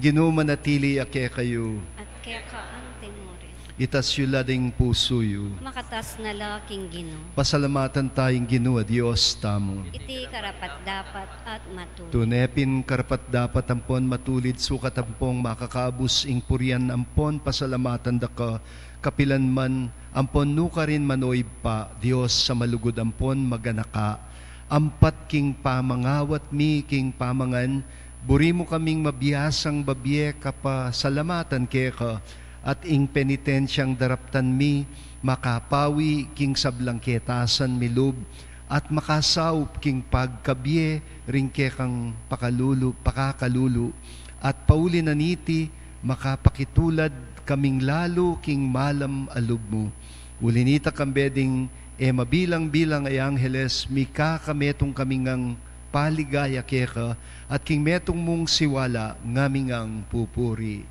Ginoo manatili ake kayo, At kaya ka ang timurin. itasyula ding pusuyo. Makatas na laking Ginoo. Pasalamatan tayong Ginoo, Diyos tamo. Iti karapat dapat at matuloy. Tunepin karapat dapat ampon matulid sukat ampong makakabus ing purian ampon pasalamatan da ka kapilan man ampon nuka rin manoy pa Diyos sa malugod ampon maganaka ampat king pamangawat mi king pamangan buri mo kaming mabiyasang babye kapa salamatan keka at ing penitensyang daraptan mi makapawi king sablang ketasan mi lub at makasaup king pagkabye ring kekang pakakalulu at pauli na niti makapakitulad kaming lalo king malam alub mo. Ulinita kambeding mabilang-bilang ay angheles mika kametong kamingang paligaya keka at king metong mong siwala ngamingang pupuri.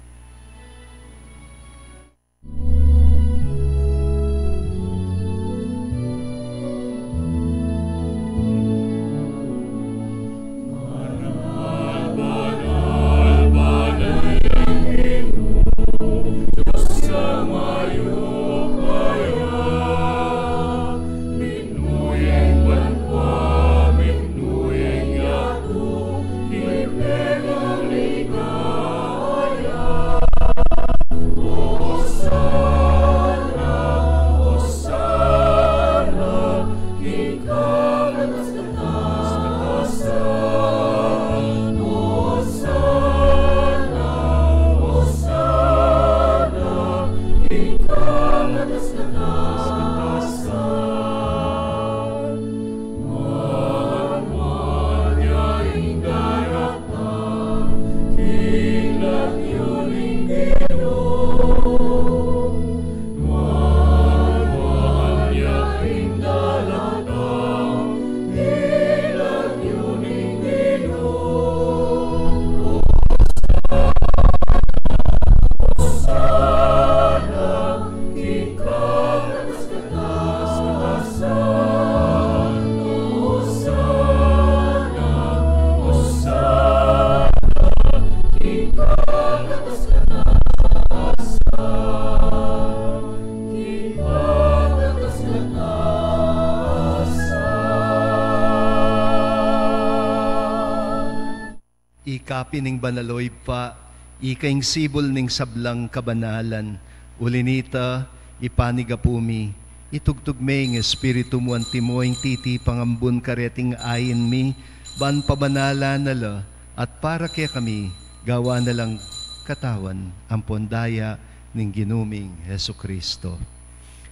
Ikapining banaloy pa, ikaing sibol ning sablang kabanalan, ulinita, ipanigapumi, itugtog may ng espiritu mo antimoing titi pangambun kareting ayin mi, ban pabanala nala, at para kaya kami, gawa na lang katawan, ang pondaya ning ginuming Heso Kristo.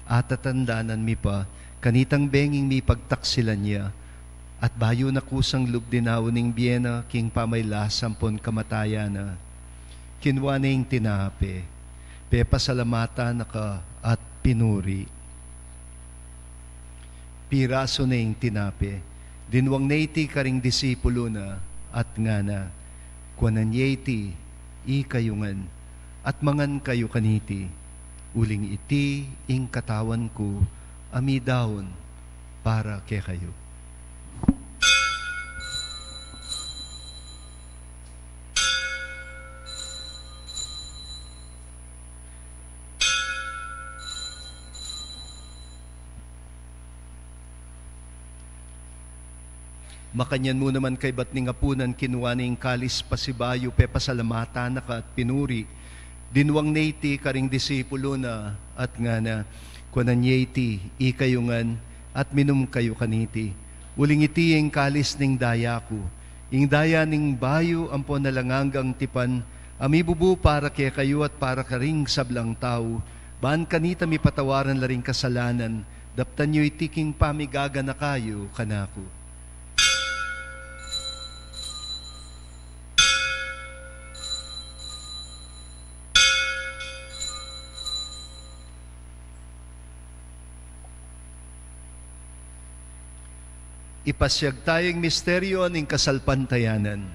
At tatandanan mi pa, kanitang benging mi pagtaksilan niya, at bayo na kusang lubdinaw ning biyena king pamayla sampon kamatayana. Kinwa ning tinape, pepasalamatan naka at pinuri. Piraso ning tinape, dinwang naiti karing disipulo na at ngana, kwananyeti ikayungan at mangan kayo kaniti, uling iti ing katawan ko amidawon para ke kayo. Makanyan mo naman kay ba't ning apunan kinuha ning kalis pasibayo pe pasalamatan na ka at pinuri. Dinwang naiti karing disipulo na at nga na kunanyeti ikayungan at minum kayo kaniti. Uling iti yung kalis ning daya ko. Ing daya ning bayo ampon nalangangang tipan amibubu para kay kayo at para karing sablang tao Baan kanita mi patawaran laring kasalanan, daptan nyo itiking pamigaga na kayo kanako. Ipasyag tayong misteryo ng kasalpantayanan.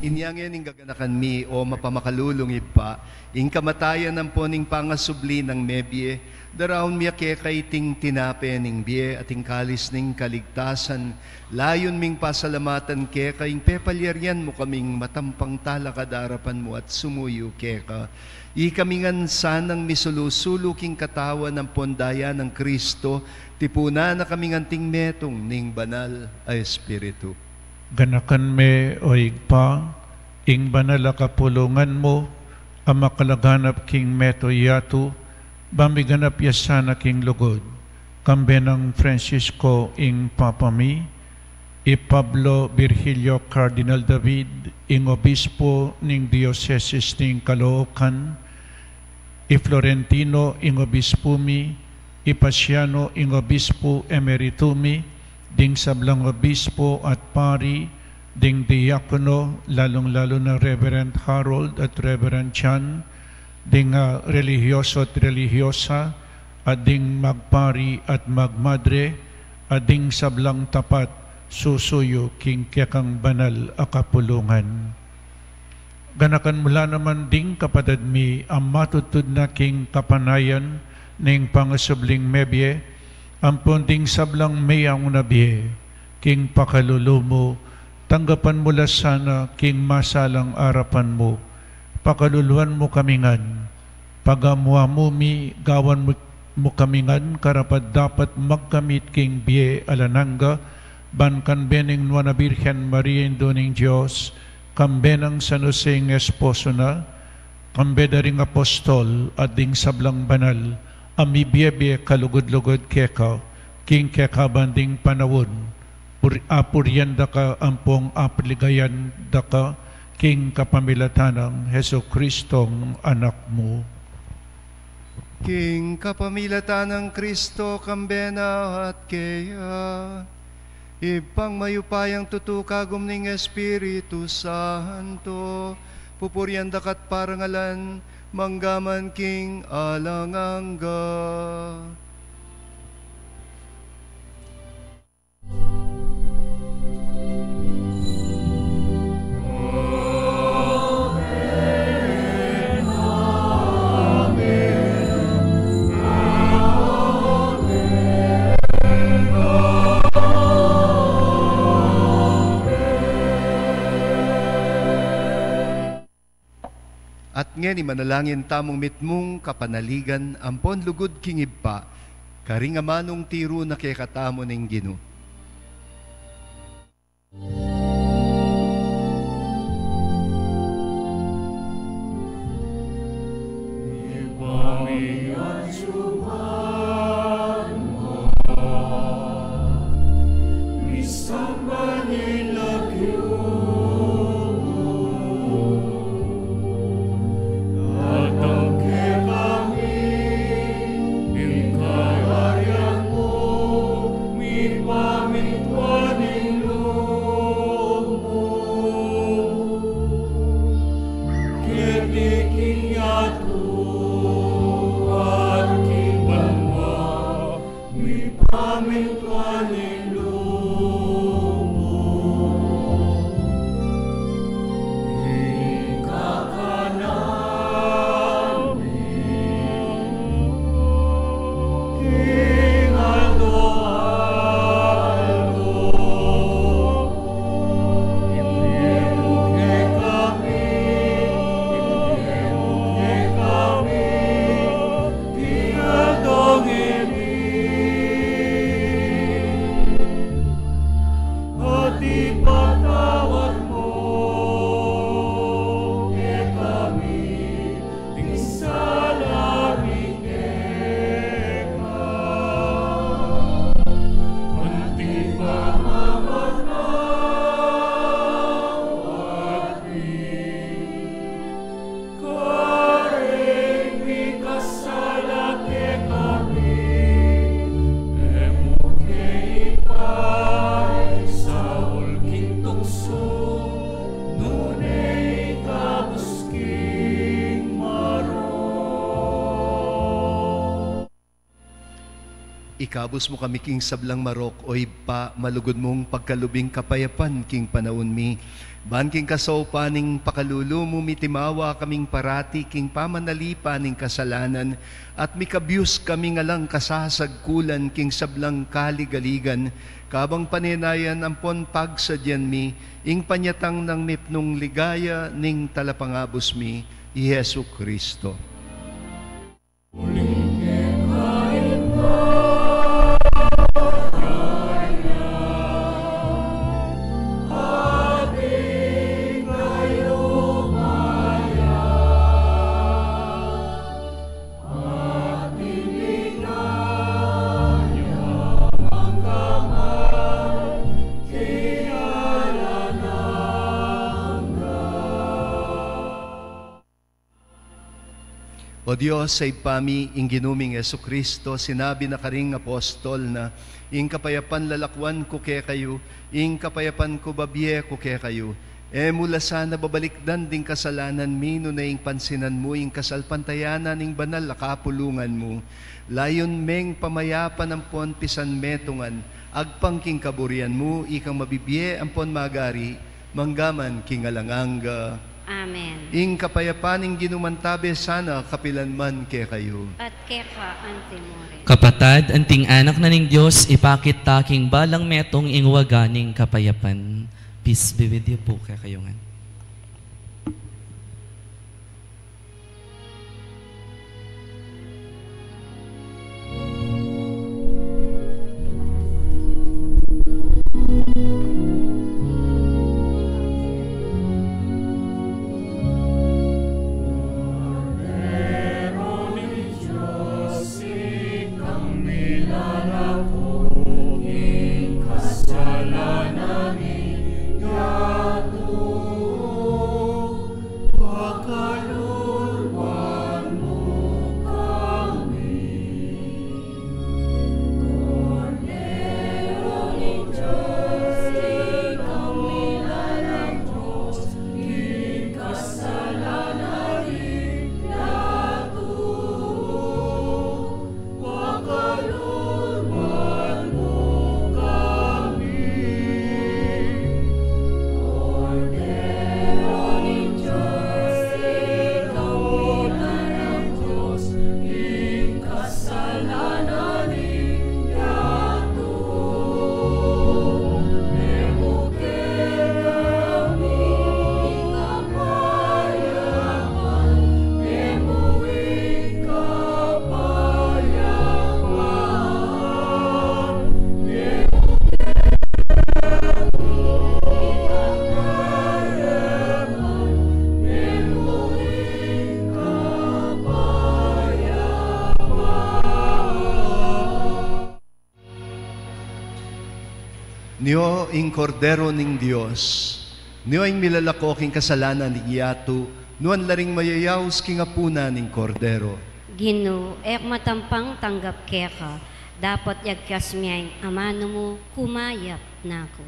Inyangin ing gaganakan mi o mapamakalulungib pa, ing kamatayan ng poning pangasubli ng mebye, daraon miya kay ting tinape ning bie at ing kalis ning kaligtasan, layon ming pasalamatan keka, ing pepalyaryan mo kaming matampang talakadarapan mo at sumuyo keka. Ikamingan sanang misulusulo king katawan ng pondaya ng Kristo, tipuna na kaming anting metong ning banal ay Espiritu. Ganakan me o igpa, ing banal kapulungan mo, ang makalaganap king meto yatu, bamiganap yasana king lugod, kambe ng Francisco ing papami, i Pablo Virgilio Cardinal David, ing obispo ning Dioceses ning Caloocan, i Florentino ing obispumi, i Pasiano ing obispo emeritumi, ding sablang obispo at pari, ding diakono, lalong-lalo na Reverend Harold at Reverend Chan, ding religyoso at religyosa, at ding magpari at magmadre, at ding sablang tapat, susuyo king kekang banal akapulungan. Ganakan mula naman ding kapatid mi, ang matutud na king kapanayan, ning pangasubling mebye, ang ponding sablang mayang nabiye, king pakalulumo, tanggapan mo sana king masalang arapan mo, pakaluluan mo kamingan, pagamuha mo mi, gawan mo kamingan, karapad dapat magkamit king biye alananga, bankan bening Nuana Birhen Maria Indoning Diyos, kambenang San Jose ng esposo na, kambedaring apostol, at ding sablang banal, amibiyebe kalugod-lugod keka, king keka banding panawon, apuryan daka ampong apligayan daka, king kapamilatanang Heso Kristong anak mo. King kapamilatanang Kristo kambena at kaya, ipang mayupayang tutukagom ning Espiritu Santo, pupuryan dakat parangalan, manggaman king alangangga. At ngeni manalangin tamong mitmong kapanaligan, ampon lugod kingib pa, karingamanong tiro na kay katamo ng Ginoo. Ikabos mo kami king sablang marok, oy pa malugod mong pagkalubing kapayapan king panahon mi. Ban king kasopaning pakalulu mo mitimawa kaming parati king pamanalipa ning kasalanan at mikabiyos kami ngalang kasasagkulan king sablang kaligaligan kabang panenayan ampon pagsadyan mi ing panyatang ng mipnong ligaya ning talapangabos mi Yesu Kristo. O Diyos, sa ipami, ing ginuming Yesu Kristo, sinabi na karing apostol na, ing kapayapan lalakwan ko kaya kayo, ing kapayapan ko babye ko kaya kayo. Mula sana babalikdan ding kasalanan mino na ing pansinan mo, ing kasalpantayanan ing banal akapulungan mo. Layon meng pamayapan ampon pisan metungan, agpang king kaburian mo, ikang mabibye ampon magari, manggaman king alanganga. Amen. Ing kapayapaning ginumantabe sana kapilanman ke kayo. At keka antimore. Kapatad, anting anak na ning Diyos, ipakit taking balang metong ingwaganing kapayapan. Peace be with you po kayo nga. Niyo ing kordero ning Dios, niyo ing milalako king kasalanan ni Iyatu, nuan laring mayayaws king apuna ning kordero. Gino, ek matampang tanggap keka, dapat yagkas miyay amano mo, kumayap na ako.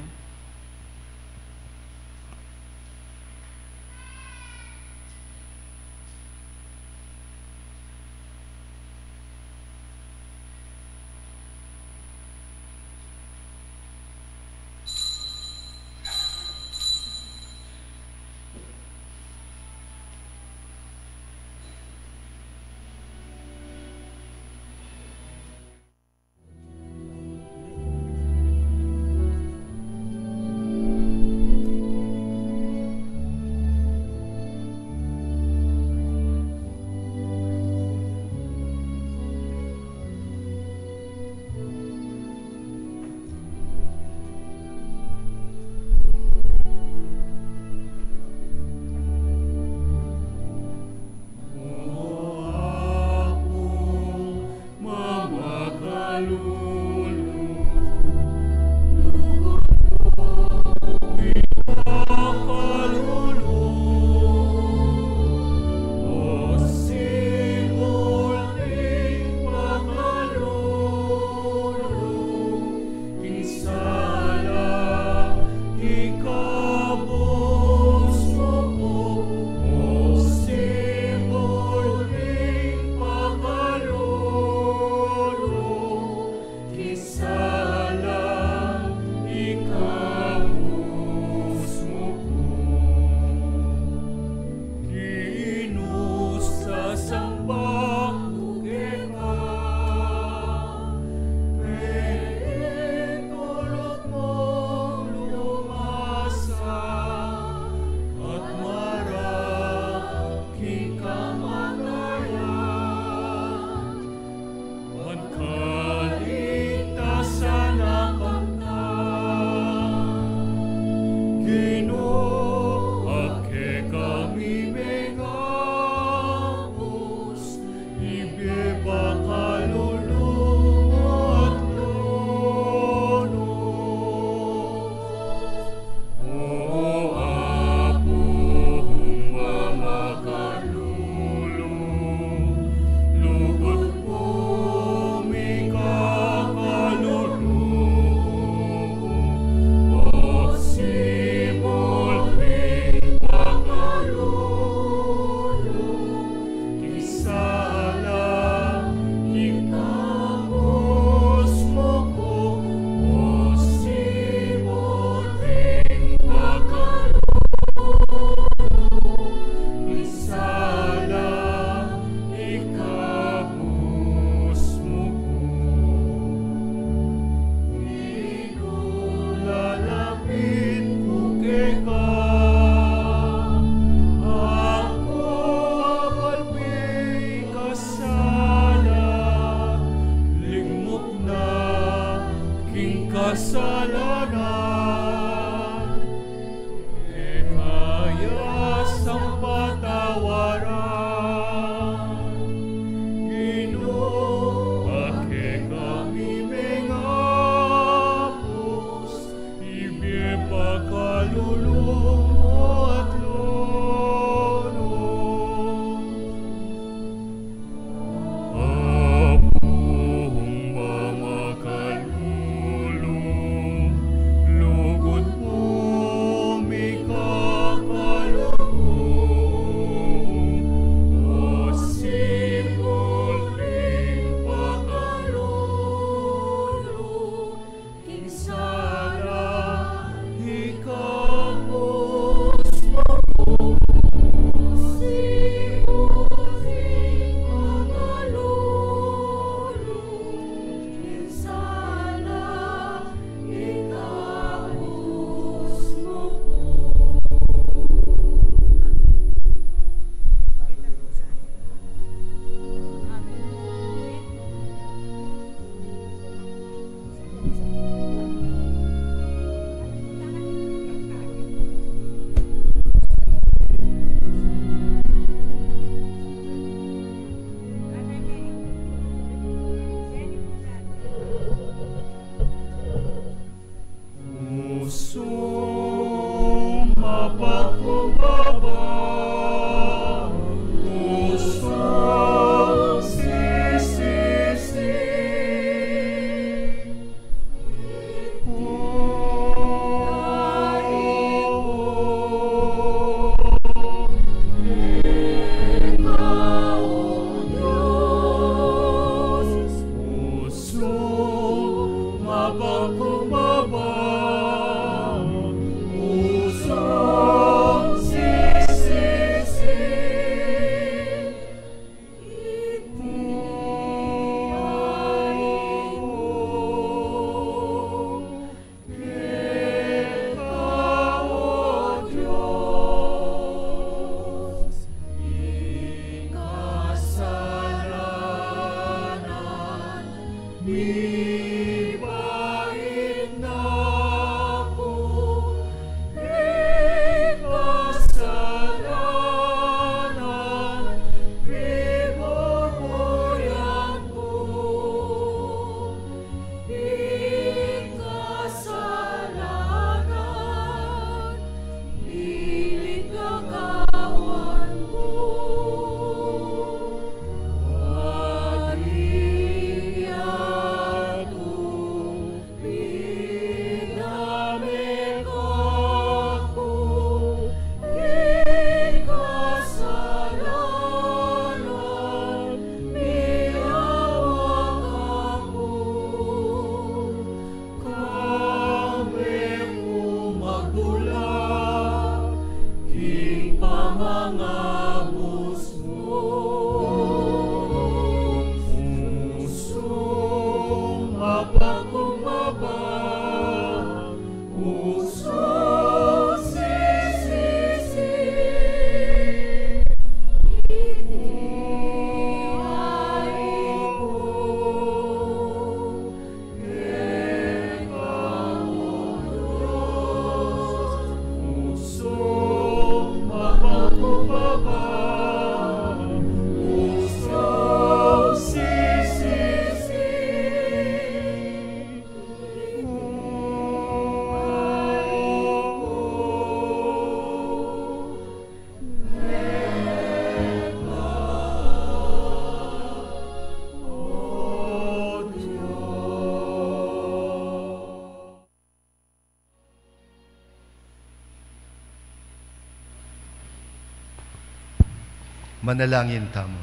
Manalangin tamo.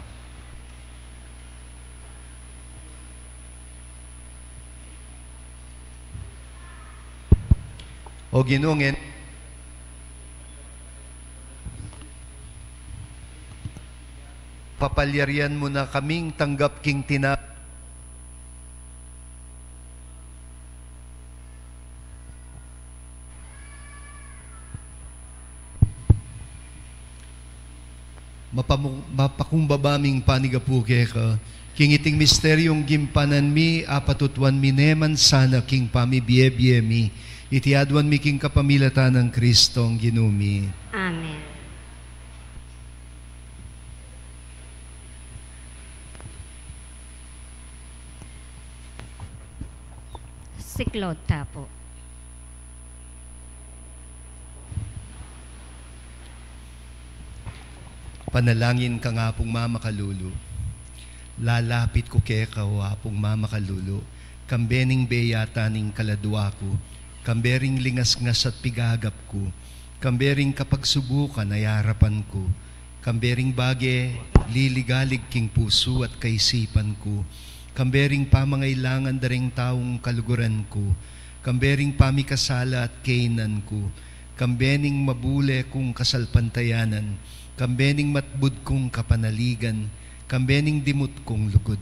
O Ginoong, papalyarian mo na kaming tanggap king mapakumbabaming panigapuke ka, kingiting misteryong gimpanan mi, apatutuan mi neman sana king pamibiye mi, itiadwan mi king kapamilatan ng Kristong ginumi. Amen. Siklod tapo. Panalangin ka nga pong Mama Kalulu. Lalapit ko kay kawa pong Mama Kalulu. Kambening beyata ning kaladwa ko. Kambering lingas-ngas at pigagap ko. Kambering kapag subukan ay harapan ko. Kambering bage, liligalig king puso at kaisipan ko. Kambering pamangailangan daring taong kaluguran ko. Kambering pamikasala at kainan ko. Kambening mabule kong kasalpantayanan. Kambening matbud kong kapanaligan. Kambening dimut kong lugod.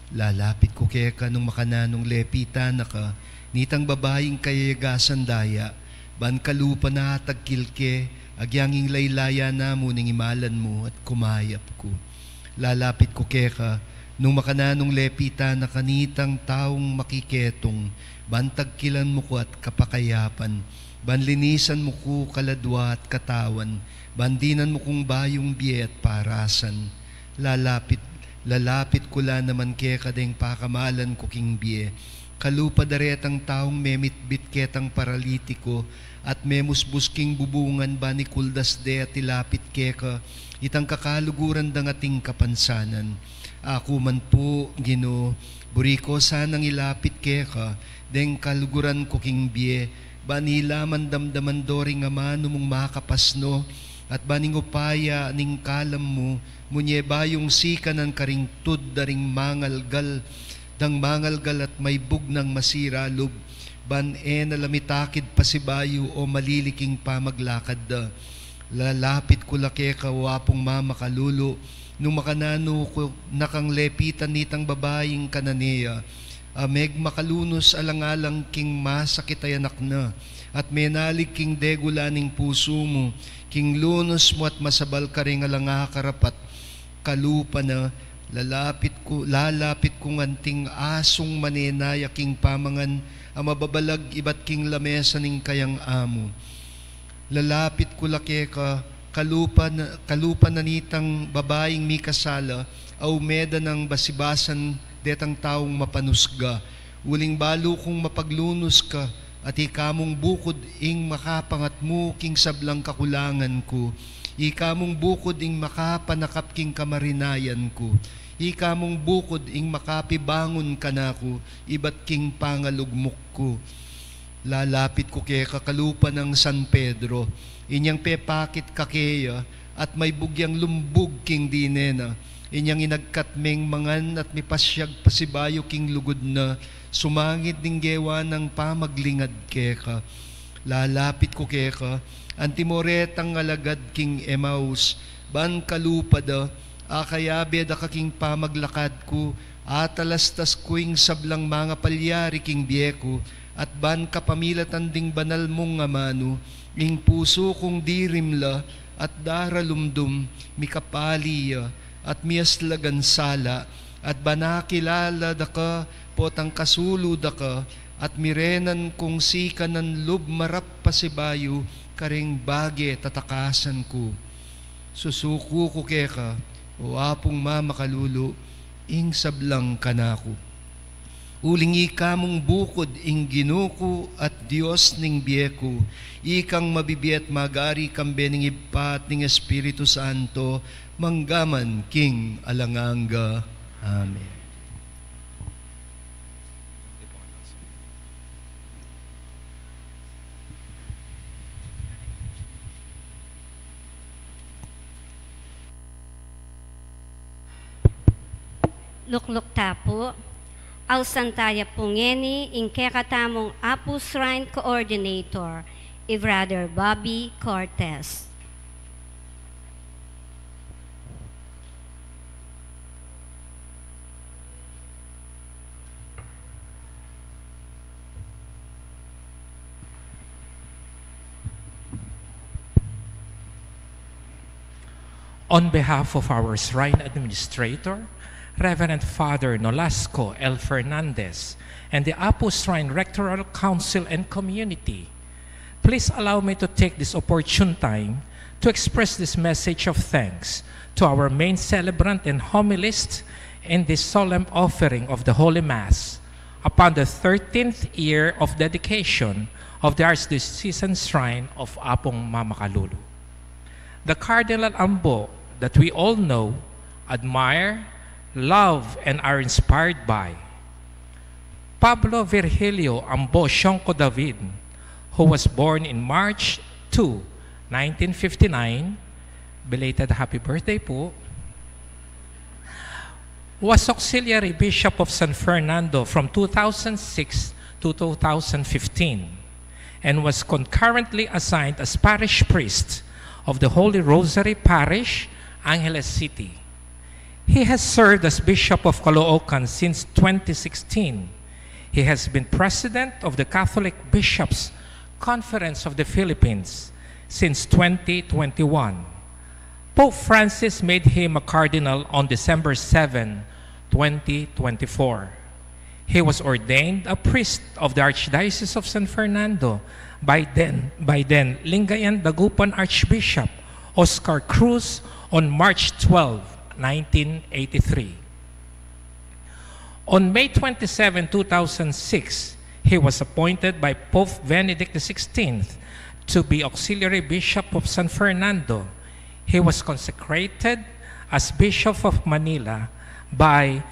Lalapit ko kaya ka nung makananong lepita na ka. Nitang babaeng kayagasan daya. Ban kalupa na tagkilke. Agyanging laylaya na mo ning imalan mo at kumayap ko. Lalapit ko kaya ka nung makananong lepita na kanitang taong makiketong. Ban tagkilan mo ko at kapakayapan. Banlinisan mo ko kaladwa at katawan. Bandinan mo kong bayong biye at parasan. Lalapit ko la naman kaya kadeng pakamalan ko king biye. Kalupa daretang taong memitbit ketang paralitiko at memusbus king bubungan ba ni kuldas de at ilapit keka itang kakaluguran dang ating kapansanan. Ako man po, Ginoo, buriko sanang ilapit keka deng kaluguran ko king biye. Banila man damdaman doring amano mong makapasno at baning upaya ning kalam mo munye bayong sika ng karingtud daring mangalgal at may bugnang masiralog ban nalamitakid pasibayo o maliliking pamaglakad da. Lalapit ko lake kawapong Mama Kalulu nung makanano ko nakang lepitan nitang babaeng kananeya. Meg makalunos alang-alang king masakit ay anak na at menalig king degulaning puso mo king lunos mo at masabal ka rin alang karapat kalupa na lalapit ko nganting asong manenaya king pamangan ang mababalag iba't king lamesa ning kayang amo. Lalapit ko lake ka kalupa na nitang babaeng mikasala au meda ng basibasan detang taong mapanusga. Uling balo kong mapaglunos ka at ikamong bukod ing makapangat mo king sablang kakulangan ko. Ikamong bukod ing makapanakap king kamarinayan ko. Ikamong bukod ing makapibangon ka na ko, iba't king pangalugmok ko. Lalapit ko kaya kakalupa ng San Pedro, inyang pepakit kakeya at may bugyang lumbog king dinena. Inyang inagkatmeng mangan at mipasyag pasibayo king lugod na sumangit ning gewa ng pamaglingad keka. Lalapit ko keka, antimoretang alagad king Emmaus, ban kalupa da, akayabe da kaking pamaglakad ko, atalastas koing sablang mga palyari king biyeko, at ban kapamilatan ding banal mong amano, ing puso kong dirimla, at daralumdum, mikapaliya, at miyaslagan sala, at banakilala da ka, potang kasulo da ka, at mirenan kong sika ng lub marap pasibayo, karing bage tatakasan ko. Susuko ko keka, o apong Mama Kalulu, ing sablang kanako. Uling ikamong bukod ing Ginuko at Diyos ning biyeko, ikang mabibiyat magari kambening ipat ning Espiritu Santo, manggaman king alanganga. Amen. Lukluk tapo, au santaya pungeni in kekatamong Apo Shrine Coordinator, Brother Bobby Cortez. On behalf of our Shrine Administrator, Reverend Father Nolasco L. Fernandez, and the Apo Shrine Rectoral Council and Community, please allow me to take this opportune time to express this message of thanks to our main celebrant and homilist in this solemn offering of the Holy Mass upon the 13th year of dedication of the Archdiocesan Shrine of Apong Mama Kalulu. The Cardinal Ambo that we all know, admire, love, and are inspired by. Pablo Virgilio Ambo Sionco David, who was born in March 2, 1959, belated happy birthday po, was Auxiliary Bishop of San Fernando from 2006 to 2015 and was concurrently assigned as parish priest of the Holy Rosary Parish, Angeles City. He has served as Bishop of Caloocan since 2016. He has been president of the Catholic Bishops' Conference of the Philippines since 2021. Pope Francis made him a cardinal on December 7, 2024. He was ordained a priest of the Archdiocese of San Fernando by then Lingayen Dagupan Archbishop Oscar Cruz on March 12, 1983. On May 27, 2006, he was appointed by Pope Benedict XVI to be Auxiliary Bishop of San Fernando. He was consecrated as Bishop of Manila by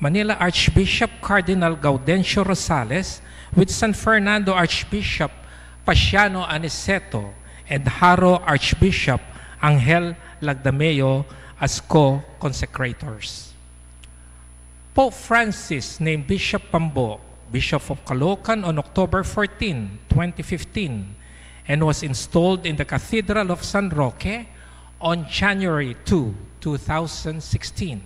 Manila Archbishop Cardinal Gaudencio Rosales with San Fernando Archbishop Pasiano Aniceto and Haro Archbishop Angel Lagdameo as co-consecrators. Pope Francis named Bishop Pambo Bishop of Caloocan on October 14, 2015 and was installed in the Cathedral of San Roque on January 2, 2016.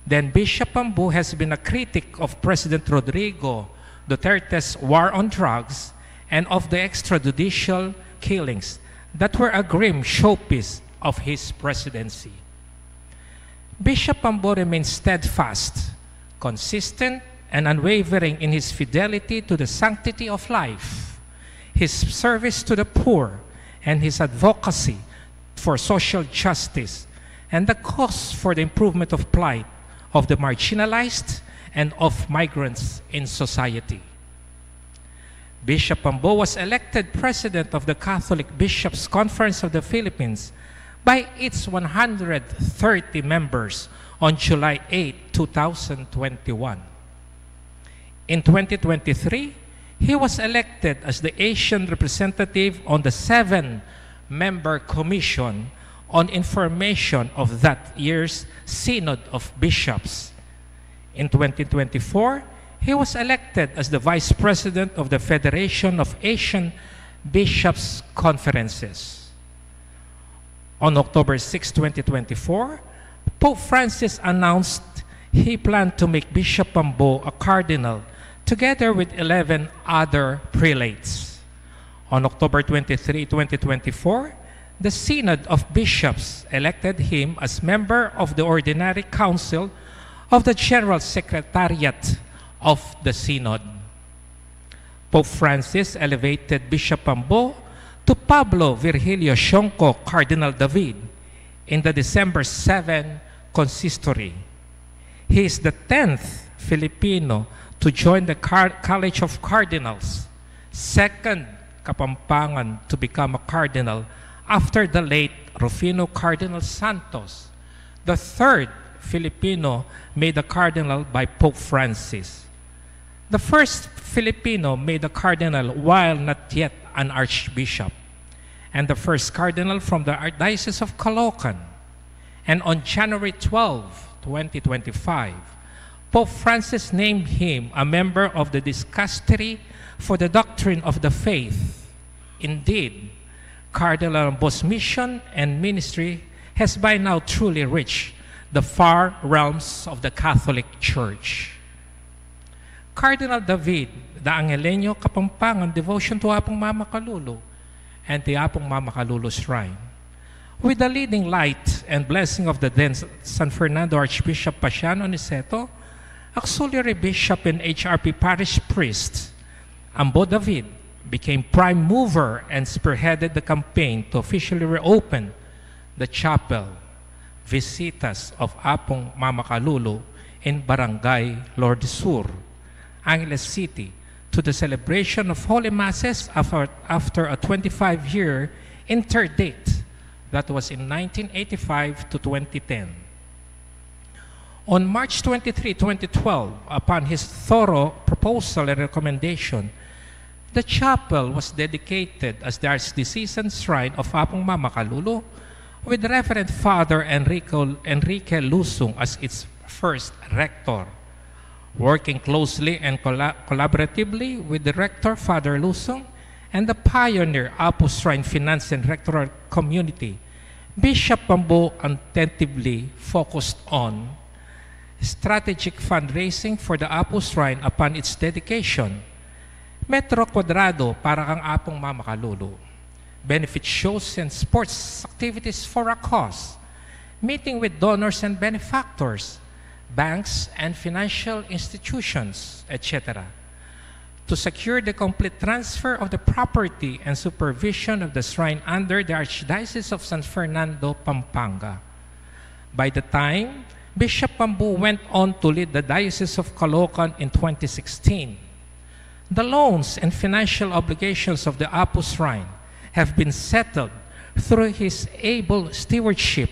Then Bishop Pambo has been a critic of President Rodrigo Duterte's war on drugs and of the extrajudicial killings that were a grim showpiece of his presidency. Bishop Pambo remains steadfast, consistent, and unwavering in his fidelity to the sanctity of life, his service to the poor, and his advocacy for social justice and the cause for the improvement of plight of the marginalized and of migrants in society. Bishop Pambo was elected president of the Catholic Bishops' Conference of the Philippines by its 130 members on July 8, 2021. In 2023, he was elected as the Asian representative on the 7-member Commission on Information of that year's Synod of Bishops. In 2024, he was elected as the Vice President of the Federation of Asian Bishops' Conferences. On October 6, 2024, Pope Francis announced he planned to make Bishop Pambo a cardinal together with 11 other prelates. On October 23, 2024, the Synod of Bishops elected him as member of the Ordinary Council of the General Secretariat of the Synod. Pope Francis elevated Bishop Pambo to Pablo Virgilio Sionco Cardinal David in the December 7 consistory. He is the 10th Filipino to join the College of Cardinals, second Kapampangan to become a cardinal after the late Rufino Cardinal Santos, the third Filipino made a cardinal by Pope Francis, the first Filipino made a cardinal while not yet an archbishop, and the first cardinal from the Archdiocese of Caloocan. And on January 12, 2025, Pope Francis named him a member of the Dicastery for the Doctrine of the Faith. Indeed, Cardinal Ambo's mission and ministry has by now truly reached the far realms of the Catholic Church. Cardinal David, the Angeleño Kapampangan devotion to Apong Mama Kalulu and the Apong Mama Kalulu Shrine. With the leading light and blessing of the then San Fernando Archbishop Pasiano Aniceto, Auxiliary Bishop and HRP Parish Priest, Ambo David became prime mover and spearheaded the campaign to officially reopen the chapel Visitas of Apong Mama Kalulu in Barangay Lourdes Sur, Angeles City, to the celebration of Holy Masses after a 25-year interdict That was in 1985 to 2010. On March 23, 2012, upon his thorough proposal and recommendation, the chapel was dedicated as the Archdiocesan Shrine of Apong Mama Kalulu, with Reverend Father Enrique Lusung as its first rector. Working closely and collaboratively with the rector, Father Lusung, and the pioneer Apo Shrine Finance and Rectoral Community, Bishop Pambu attentively focused on strategic fundraising for the Apo Shrine upon its dedication, Metro Quadrado para kang Apong Mama Kalulu, benefit shows and sports activities for a cause, meeting with donors and benefactors, banks and financial institutions, etc., to secure the complete transfer of the property and supervision of the shrine under the Archdiocese of San Fernando, Pampanga. By the time Bishop Pambu went on to lead the Diocese of Caloocan in 2016, the loans and financial obligations of the Apo Shrine have been settled through his able stewardship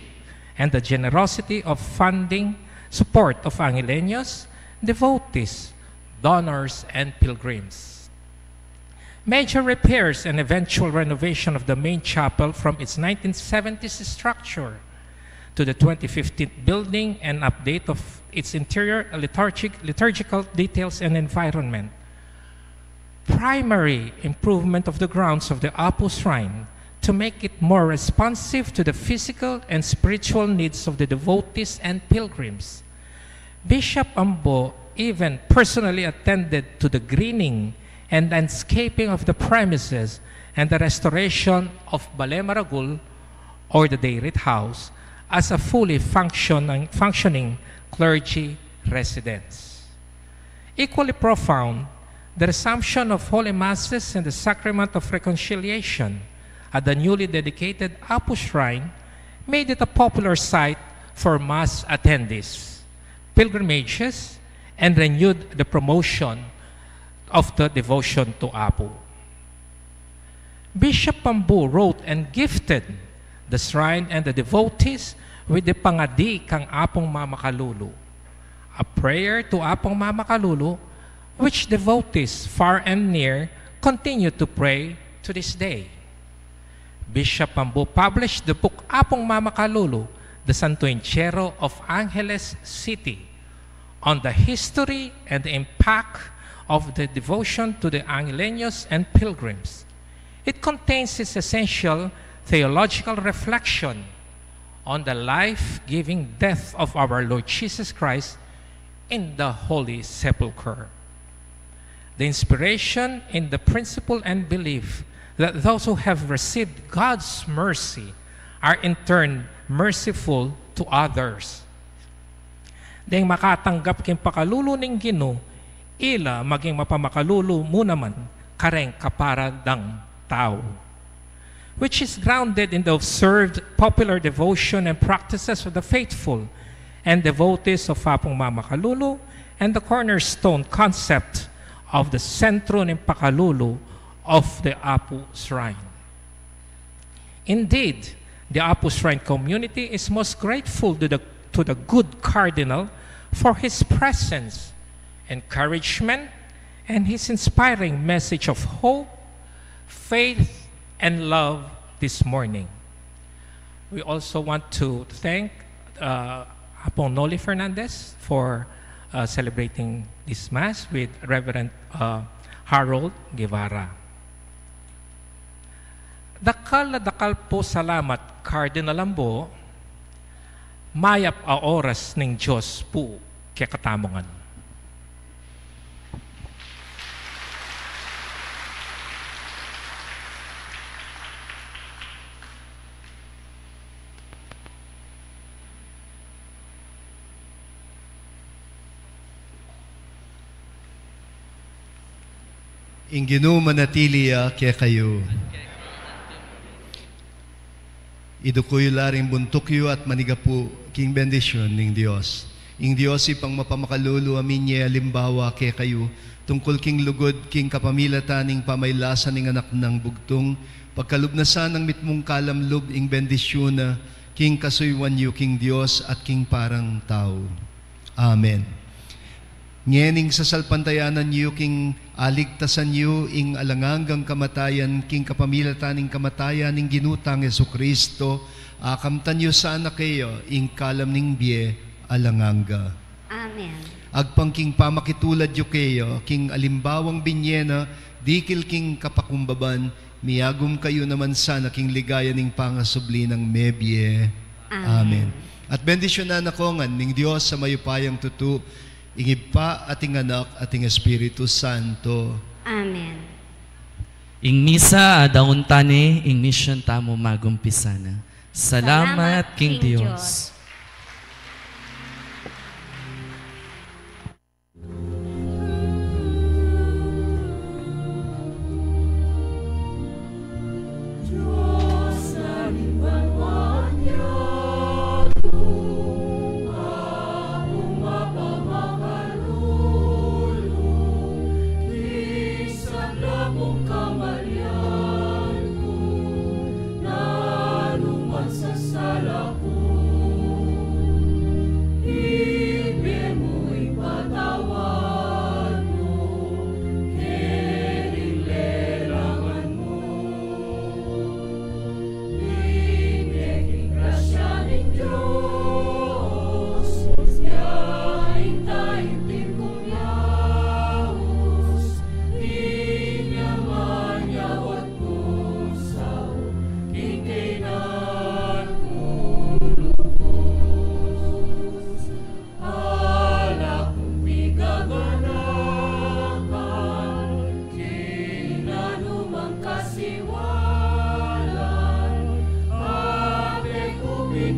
and the generosity of funding support of Angileños, devotees, donors, and pilgrims. Major repairs and eventual renovation of the main chapel from its 1970s structure to the 2015 building and update of its interior liturgical details and environment. Primary improvement of the grounds of the Apo Shrine to make it more responsive to the physical and spiritual needs of the devotees and pilgrims. Bishop Ambo even personally attended to the greening and landscaping of the premises and the restoration of Balay Maragul, or the Dayrit House, as a fully functioning clergy residence. Equally profound, the resumption of Holy Masses and the Sacrament of Reconciliation at the newly dedicated Apo Shrine made it a popular site for Mass attendees, pilgrimages, and renewed the promotion of the devotion to Apo. Bishop Pambu wrote and gifted the shrine and the devotees with the Pangadi kang Apong Mama Kalulu, a prayer to Apong Mama Kalulu, which devotees far and near continue to pray to this day. Bishop Pambu published the book Apong Mama Kalulu, the Santo Entierro of Angeles City, on the history and the impact of the devotion to the Angileños and pilgrims. It contains its essential theological reflection on the life-giving death of our Lord Jesus Christ in the Holy Sepulchre. The inspiration in the principle and belief that those who have received God's mercy are in turn merciful to others. Dahil makatanggap king pakalulu ning Ginoo, ila maging mapamakalulu mo naman kareng kaparadang tao, which is grounded in the observed popular devotion and practices of the faithful and devotees of Apong Mama Kalulu, and the cornerstone concept of the Centro ng Pakalulu of the Apo Shrine. Indeed, the Apo Shrine community is most grateful to the good Cardinal for his presence, encouragement, and his inspiring message of hope, faith, and love this morning. We also want to thank Apong Noli Fernandez for celebrating this Mass with Reverend Harold Guevara. Dakal na dakal po salamat, Cardinal Ambo, mayap a oras ng Diyos po kaya katamongan. Ing Ginoo manatili kaya kayo. Idukuyo laring buntukyo at manigapu king bendisyon ning Dios. Ing Dios ipang mapamakalulu amin niya limbawa kaya kayo tungkol king lugod king kapamilatan ning pamaylasan ning anak ng bugtong pagkalubnasan ng mitmong kalamlub ing bendisyona, king kasuywan yu, king Dios at king parang tao. Amen. Ngening sa salpantayanan yu, king aligtasan yu, ing alanganggang kamatayan, king kapamilataning kamatayan, ing ginutang Jesucristo, akamtan yu sana kayo, ing kalam ning biye, alanganga. Amen. Agpangking pamakitulad yu kayo, king alimbawang binyena, dikil king kapakumbaban, miyagum kayo naman sana king ligaya ning pangasubli ng mebye. Amen. At bendisyonan ako nga ning Diyos sa mayupayang tutu, ingib pa ating anak ating Espiritu Santo. Amen. Ing misa adaun tani, ing mission tamo magumpisana. Salamat King Dios.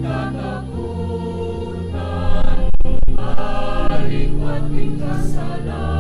Katakutan, balik at kasalanan.